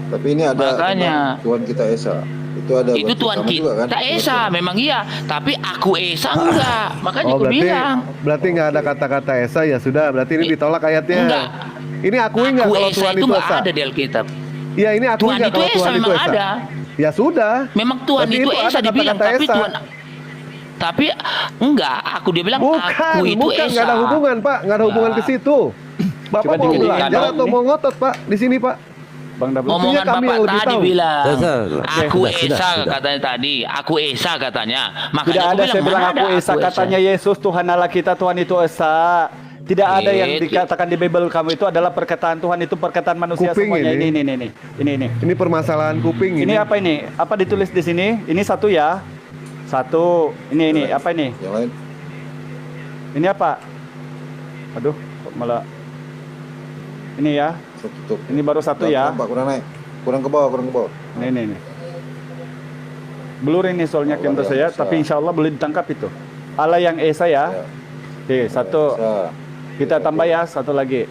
Tapi ini ada Makanya. Tuhan kita Esa. Itu ada Itu Tuhan sama juga, kan? kita Esa, memang iya. Tapi aku Esa enggak. Makanya Oh aku bilang. berarti nggak ada kata-kata Esa ya sudah. Berarti ini ditolak ayatnya. Enggak. Ini akui nggak Aku kalau Esa Tuhan itu itu nggak Esa? ada di Alkitab. Iya ini akui Tuhan nggak itu kalau Esa Tuhan itu memang Esa? ada. Ya sudah. Memang Tuhan Berarti itu ada Esa dibilang, kata-kata tapi Esa. Tuhan tapi enggak, aku dia bilang Bukan, aku itu bukan, Esa. nggak ada hubungan Pak, nggak ada hubungan ke situ. Bapak Coba mau dibuktikan belajar dong atau ini. mau ngotot Pak di sini Pak? Bang Dablu. Omongan kami Bapak yang lebih tadi tahu. bilang aku Sudah, Esa sudah. katanya tadi, aku Esa katanya. Makanya Tidak aku ada saya bilang mana aku ada Esa, katanya Yesus Tuhan Allah kita, Tuhan itu Esa. Tidak ada yang Itu. dikatakan di Bible kamu itu adalah perkataan Tuhan, itu perkataan manusia Kuping semuanya. ini. Ini. Ini permasalahan kuping Ini apa ini? Apa ditulis di sini? Ini satu ya. Satu. Ini apa ini? Yang lain Ini apa? Aduh, kok malah ini ya. saya tutup. Ini baru satu ya. Nampak, kurang naik. Kurang ke bawah. Ini. Blur ini soalnya Allah kamera yang saya, Esa. tapi insya Allah boleh ditangkap itu. Allah yang Esa ya. Ya. Oke, satu. Esa. Kita tambah ya, satu lagi.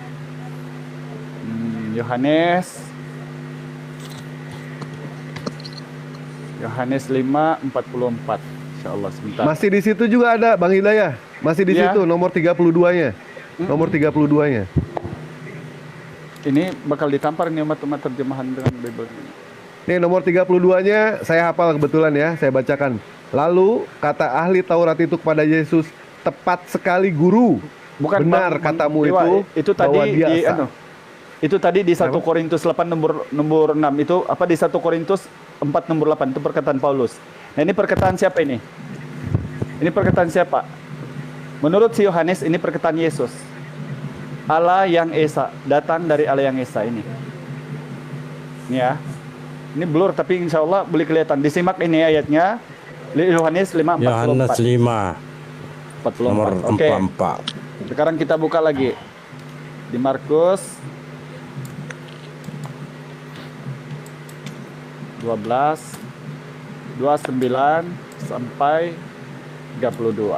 Yohanes 5:44. Insyaallah sebentar. Masih di situ juga ada Bang Hidayah. Masih di Ya. situ nomor 32-nya. Nomor 32-nya. Ini bakal ditampar nih umat-umat terjemahan dengan Bible. Nih nomor 32-nya saya hafal kebetulan ya, saya bacakan. Lalu kata ahli Taurat itu kepada Yesus, tepat sekali guru. Bukan benar Bang katamu Dewa, itu tadi bahwa dia di esa. itu tadi di 1 Apa? Korintus 8 nomor 6 itu apa di 1 Korintus 4 nomor 8 itu perkataan Paulus. Nah, ini perkataan siapa ini? Ini perkataan siapa? Menurut si Yohanes ini perkataan Yesus. Allah yang Esa, datang dari Allah yang Esa ini. Ini ya. Ini blur tapi insya Allah boleh kelihatan. Disimak ini ayatnya. Yohanes 5:44. Yohanes 5 nomor 44. Oke. 44. Sekarang kita buka lagi di Markus 12 29 sampai 32.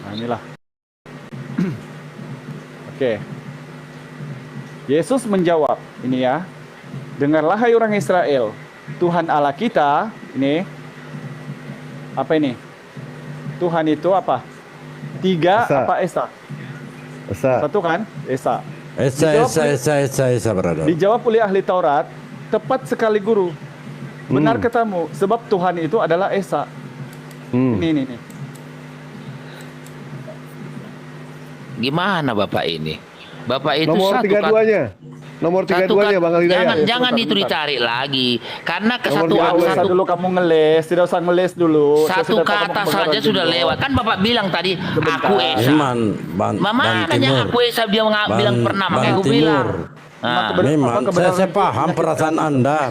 Nah, inilah. Oke. Yesus menjawab, ini ya. Dengarlah hai orang Israel, Tuhan Allah kita, ini apa ini? Tuhan itu apa? Tiga Esa. apa Esa? Esa. Satu kan? Esa. Esa brother. Dijawab oleh ahli Taurat, tepat sekali guru. Benar katamu, sebab Tuhan itu adalah Esa. Ini. Gimana Bapak ini? Bapak itu Nomor satu 32-nya. Nomor 32-nya Bang Hidayah. Jangan itu dicari lagi. Karena ke Nomor satu Tidak usah satu dulu kamu ngeles, tidak usah ngeles dulu. Saya satu sudah tahu kata kamu saja beneran sudah dulu. lewat. Kan Bapak bilang tadi Sebentar. aku Esa. Iman Ban Mama nanya Timur. aku Esa, dia bilang pernah, makanya aku bilang. Nah, Memang saya paham perasaan Anda.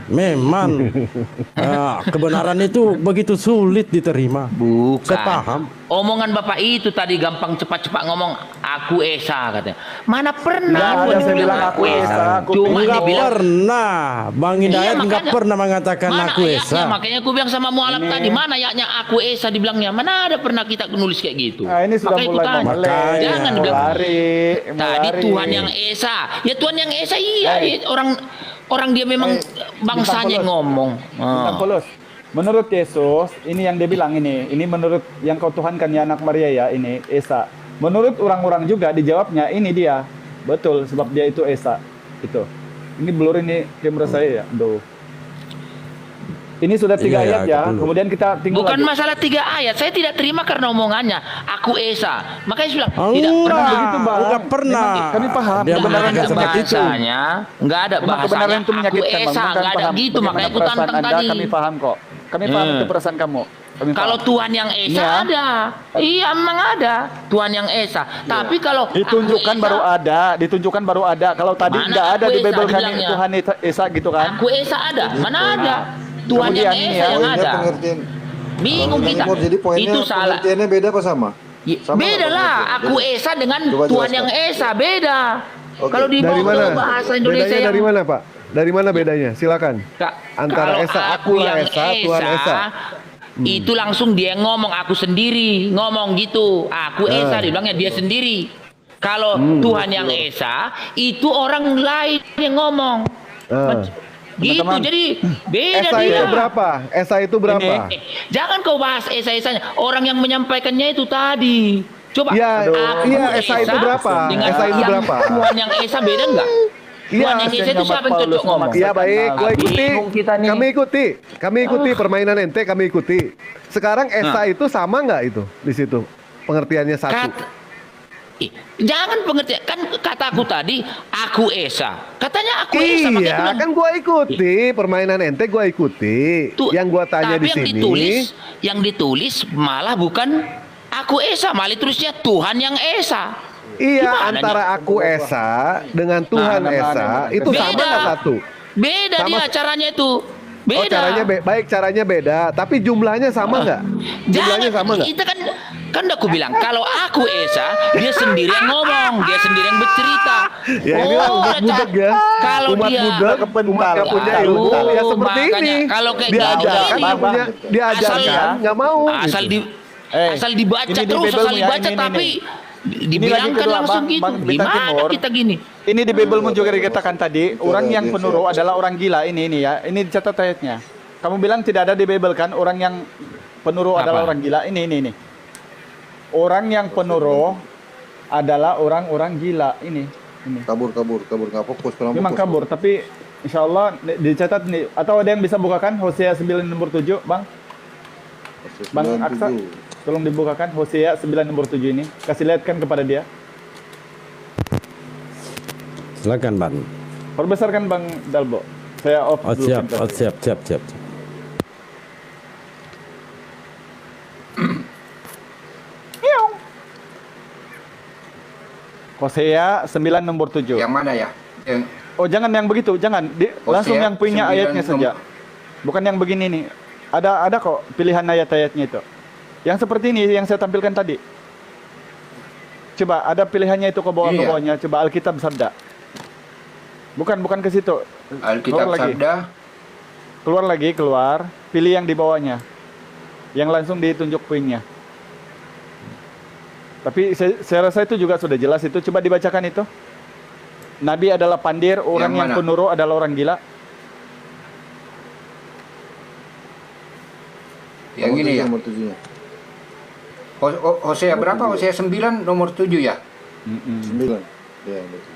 Memang kebenaran itu begitu sulit diterima. bukan. Saya paham. Omongan Bapak itu tadi gampang cepat-cepat ngomong aku Esa katanya. Mana pernah Nggak gua ada saya dibilang bilang aku Esa, aku Cuma Enggak dibilang pernah. Bang Hidayat enggak makanya- pernah mengatakan mana aku ayatnya? Esa. Makanya aku bilang sama mualaf tadi, mana ayatnya aku Esa dibilangnya? Mana ada pernah kita nulis kayak gitu? Nah, ini sudah Makanya aku mulai tanya. Makanya. Jangan mau bilang lari. tadi Tuhan yang Esa. Ya Tuhan yang Esa iya, orang dia memang bangsanya Bintang ngomong. Bintang Oh. Polos. Menurut Yesus, ini yang dia bilang ini menurut yang kau Tuhankan ya anak Maria ya, ini Esa. Menurut orang-orang juga dijawabnya ini dia. Betul, sebab dia itu Esa. Itu. Ini blur ini kamera saya ya. Aduh. Ini sudah 3 Iya, ayat ya. keblur. Kemudian kita tinggal Bukan lagi. masalah 3 ayat. Saya tidak terima karena omongannya. Aku Esa. Makanya saya bilang tidak Enggak, pernah. begitu, Bang. enggak pernah. Memang kami paham. Dia Kebenaran mengatakan itu seperti itu. bahasanya, nggak ada Memang bahasanya. kebenaran itu Aku menyakitkan, Bang. Esa, Kami nggak ada paham gitu. bagaimana Makanya aku perasaan tantang Anda, tadi. kami paham kok. Kami paham itu perasaan kamu. Kami Kalau paham. Tuhan yang Esa Iya. ada, iya memang ada Tuhan yang Esa. Tapi kalau Ditunjukkan aku Esa, baru ada, ditunjukkan baru ada. Kalau tadi Mana nggak ada aku di Esa Bible kan dibilangnya? Tuhan Esa gitu kan? Aku Esa ada, mana ada? Tuhan Kemudian yang ini Esa ya, yang Poinnya ada. pengertian. Bingung Bang kita. Timur, jadi poinnya Itu salah. pengertiannya beda apa sama? Ya, Sama beda nggak lah. pengertian? Aku Esa dengan Coba Tuhan jelaskan. yang Esa beda. Oke. Kalau di Dari mana? bahasa Indonesia Bedanya yang dari mana, Pak? Dari mana bedanya? Silakan. Kak, Antara kalau Esa, aku akulah yang Esa, Tuhan Esa. Itu langsung dia ngomong, aku sendiri ngomong gitu. Aku Esa, dibilangnya dia sendiri. Kalau Tuhan yang Esa, itu orang lain yang ngomong. Gitu, Teman-teman. jadi beda Esa dia. itu berapa? Esa itu berapa? Jangan kau bahas Esa-Esanya. Orang yang menyampaikannya itu tadi. Coba. Iya, aku iya, Esa itu berapa? dengan Esa itu yang berapa? Tuhan yang Esa beda enggak? Iya, Tuhan yang Esa itu siapa yang cocok ngomong? Iya baik, gua ikuti. Bingung kita nih. Kami ikuti permainan ente, kami ikuti. Sekarang Esa itu sama nggak itu di situ? Pengertiannya satu. Jangan pengertian, kan kataku tadi aku Esa. Katanya aku Esa, makanya aku Iya, bilang, kan gua ikuti permainan ente, gua ikuti. tuh, Yang gua tanya tapi di sini. yang ditulis malah bukan aku Esa, malah tulisnya Tuhan yang Esa. Iya, Gimana antara aku Esa dengan Tuhan Esa itu sama Beda. nggak satu? Beda Sama- dia caranya itu. Beda. Oh, caranya beda, tapi jumlahnya sama nggak? Jumlahnya sama nggak? Kita kan udah aku bilang kalau aku Esa, dia sendiri yang ngomong, dia sendiri yang bercerita. Ya inilah umat udah budak ya. Kalau umat dia budak, umat nggak punya ilmu ya seperti makanya ini. kalau kayak Diajarkan gini, nggak punya, diajarkan asal- nggak mau. asal gitu. asal dibaca ini di terus, Bible asal ya, dibaca ini, tapi lagi dibilangkan kedua, langsung Bang- gitu. Bang Bintang Gimana Timur. kita gini? Ini di Bible juga dikatakan tadi, orang yang dia penurut siapa? adalah orang gila ini ya. Ini dicatat ayatnya. Kamu bilang tidak ada di Bible kan orang yang penurut Apa? adalah orang gila. Ini. Orang yang penurut adalah orang-orang gila ini. Kabur nggak fokus. Kurang Memang fokus. kabur, tapi insya Allah dicatat nih. Atau ada yang bisa bukakan Hosea 9 nomor 7, Bang? Bang 97. Aksa, tolong dibukakan Hosea 9 nomor 7 ini. Kasih lihatkan kepada dia. Silakan, Bang. Perbesarkan Bang Dalbo. Saya off Oh, dulu. siap, bentar. oh, siap. Hosea 9 nomor 7. Yang mana ya? Yang Oh, jangan yang begitu, jangan. Langsung yang punya 9 ayatnya saja. Bukan yang begini nih. Ada kok pilihan ayat-ayatnya itu. Yang seperti ini yang saya tampilkan tadi. Coba ada pilihannya itu ke bawahnya. Coba Alkitab Sabda. Bukan ke situ. Alkitab Keluar lagi. Sabda. Keluar. Pilih yang di bawahnya. Yang langsung ditunjuk poinnya. Tapi saya rasa itu juga sudah jelas itu. Coba dibacakan itu. Nabi adalah pandir, orang yang mana? penurut adalah orang gila. Yang ini ya. Nomor 7-nya. Hosea berapa? Hosea 9 nomor 7 ya? 9. Ya, betul.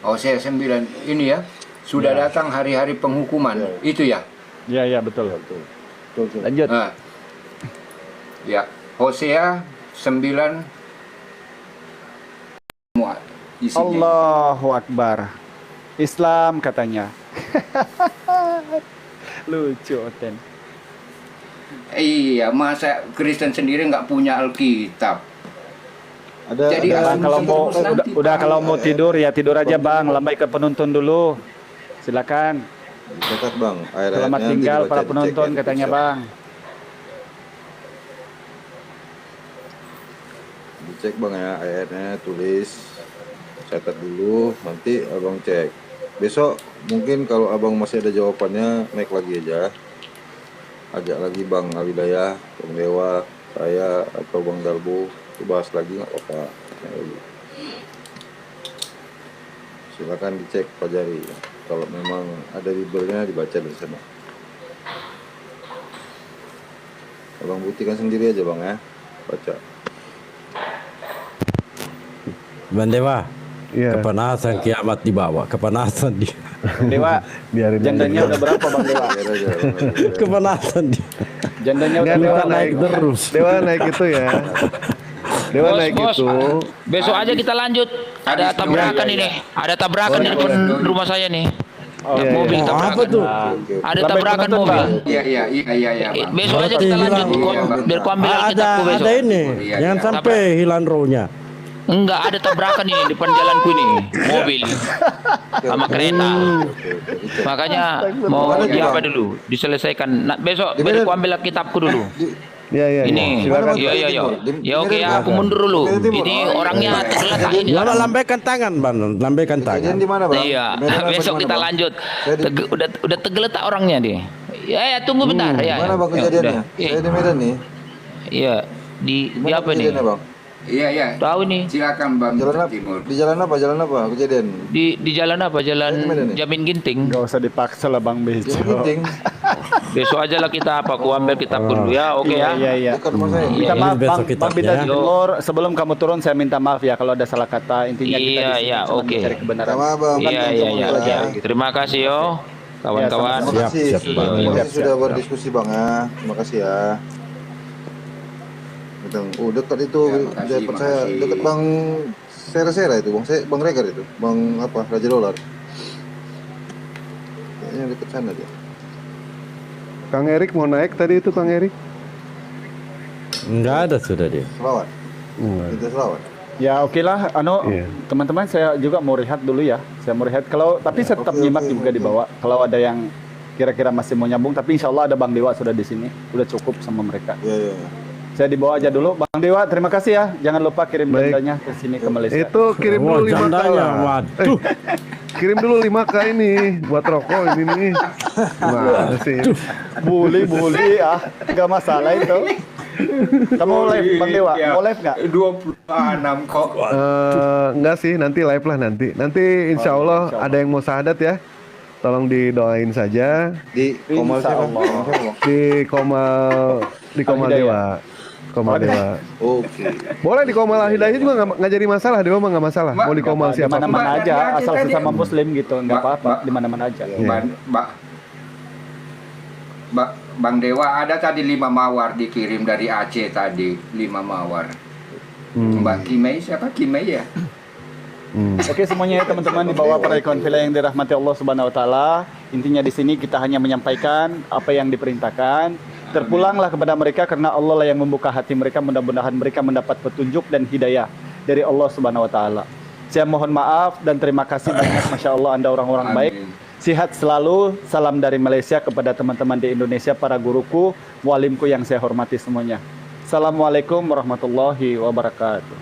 Hosea 9 ini ya. Sudah datang hari-hari penghukuman. Ya. Itu ya. Ya, betul. Betul. Lanjut. Nah. Ya, Hosea 9 muat isinya. Allahu Akbar. Islam katanya. Lucu, Oten. Iya, masa Kristen sendiri nggak punya Alkitab? Jadi Bang, kalau mau nanti, udah Pak. kalau mau tidur ya tidur aja Bang, lambai ke penonton dulu. Silakan. Catat bang. Selamat tinggal para penonton katanya Bang. Dicek bang ya ayatnya, tulis, catat dulu, nanti abang cek. Besok mungkin kalau abang masih ada jawabannya naik lagi aja. Ajak lagi Bang Alidaya, Bang Dewa, saya atau Bang Dalbo, itu bahas lagi nggak apa-apa. Silakan dicek, pelajari. Kalau memang ada bibelnya dibaca dari sana. Abang buktikan sendiri aja Bang ya, baca. Bang Dewa, Iya. kepanasan kiamat dibawa, kepanasan dia. Dewa, Biarin jandanya udah berapa Bang Dewa? Biar aja, Kepanasan dia. Jandanya udah Nggak, Dewa berapa? naik terus. Dewa naik itu ya. Dewa naik Bos, itu. besok aja kita lanjut. Ada tabrakan ini. Ada tabrakan di depan rumah saya nih. Iya, Mobil iya. Oh, tabrakan. apa tuh? Ada Lambai tabrakan penonton, mobil. Bang. Iya, Bang. Besok aja Berarti kita lanjut. hilang. Biar ku ambil Alkitabku besok. Ada ini, Iya, jangan iya. sampai hilang rohnya. Enggak, ada tabrakan ini depan jalanku ini. Mobil sama kereta. Makanya mau Mana, di apa Bang? dulu? Diselesaikan. Nah, besok Di biar mana? ku ambil Alkitabku dulu. Iya, iya. Ini, Silakan. Mana, Bang? ya, Timur. ya, oke ya, aku mundur dulu. Ini orangnya tergeletak ini. Lama lambaikan tangan, Bang. Lambaikan Kejadian tangan. di mana Bang? Iya, Di Medan apa besok di mana, kita Bang? lanjut. Saya di- Udah tergeletak orangnya dia. Ya, tunggu bentar. Ya, Mana Bang ya, kejadiannya? udah. Saya di Medan nih. Iya, di Mana apa nih? kejadiannya Bang? Iya. Tahu nih. Silakan Bang Jalan apa? Timur. Di jalan apa? Jalan apa kejadian? Di jalan apa? Jalan Di mana nih? Jamin Ginting. Nggak usah dipaksa lah Bang Bejo. Jalan Ginting. Besok aja lah kita apa? Ku ambil kitabku dulu ya, oke ya. Iya. Dekat rumah saya. Minta Ini maaf besok Bang, kita Bang Bintang ya. Timur, sebelum kamu turun saya minta maaf ya kalau ada salah kata. Intinya kita di Iya, sini iya, cuma oke. mencari kebenaran. Sama Bang. Iya, iya. Terima kasih yo, kawan-kawan. Terima kasih. Siap, Sudah, Bang. terima kasih Siap, sudah siap. berdiskusi Bang ya. Terima kasih ya. Betul. Oh dekat itu, Ya, makasih, dekat saya, makasih. dekat Bang Sera itu, Bang Regar itu, Bang apa Raja Dolar. Kayaknya dekat sana dia. Kang Erik mau naik tadi itu Kang Erik. Enggak ada sudah dia. Selawat, Enggak. kita selawat. Ya oke lah, Iya. teman-teman saya juga mau rehat dulu ya. Saya mau rehat. Kalau tapi saya tetap Oke, nyimak oke, juga oke. di bawah. Kalau ada yang kira-kira masih mau nyambung, tapi insya Allah ada Bang Dewa sudah di sini, udah cukup sama mereka. Iya. Saya dibawa aja dulu, Bang Dewa. Terima kasih ya. Jangan lupa kirim Baik. dandanya ke sini ke Malaysia. Itu kirim Wah, dulu 5K jandanya, lah. waduh. Kirim dulu 5K ini buat rokok ini nih. Gimana sih? Bully ah, nggak masalah itu. Kamu live Bang Dewa, mau live nggak? 26 kok. Enggak sih, nanti live lah nanti. Nanti insya Allah insya Allah. ada yang mau syahadat ya. Tolong didoain saja Di Komal Insya siapa? Allah. Komal siapa, Bang? di Komal Al-Hidayah. Dewa. Komal Dewa. Oke. Boleh di Komal Al-Hidayah juga nggak jadi masalah, Dewa mah nggak masalah. Mau di Komal Di siapa? mana-mana Mbak, aja, Mbak, asal kita sesama di- Muslim gitu, nggak Mbak, apa-apa. Mbak. Di mana-mana aja. Bang Dewa ada tadi 5 mawar dikirim dari Aceh tadi, 5 mawar. Mbak Kimei siapa? Kimei ya? Oke semuanya ya teman-teman di bawah para konfila yang dirahmati Allah Subhanahu wa taala. Intinya di sini kita hanya menyampaikan apa yang diperintahkan. Terpulanglah kepada mereka karena Allah lah yang membuka hati mereka, mudah-mudahan mereka mendapat petunjuk dan hidayah dari Allah Subhanahu wa taala. Saya mohon maaf dan terima kasih banyak, Masya Allah Anda orang-orang baik. Amin. Sihat selalu, salam dari Malaysia kepada teman-teman di Indonesia, para guruku, walimku yang saya hormati semuanya. Assalamualaikum warahmatullahi wabarakatuh.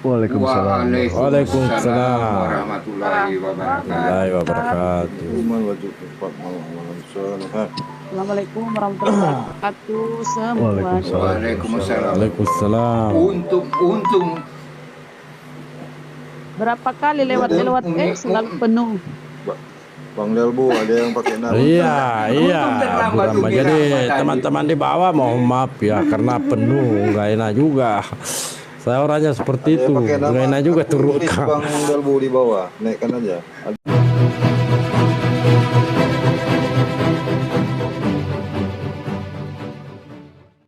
Waalaikumsalam. Waalaikumsalam. warahmatullahi wabarakatuh. Warahmatullahi wabarakatuh. Iman wajib cepat malam soleh. Assalamualaikum warahmatullahi wabarakatuh semua. Waalaikumsalam. Waalaikumsalam. Waalaikumsalam. Untung Berapa kali lewat selalu penuh. Bang Dalbo ada yang pakai nama. Iya, Untung terlambat Burama. tuh Jadi Birama tadi. teman-teman di bawah mohon maaf ya karena penuh, nggak enak juga. Saya orangnya seperti Ada itu, yang pakai nama nggak enak juga tulis turunkan. Bang Dalbo di bawah, naikkan aja.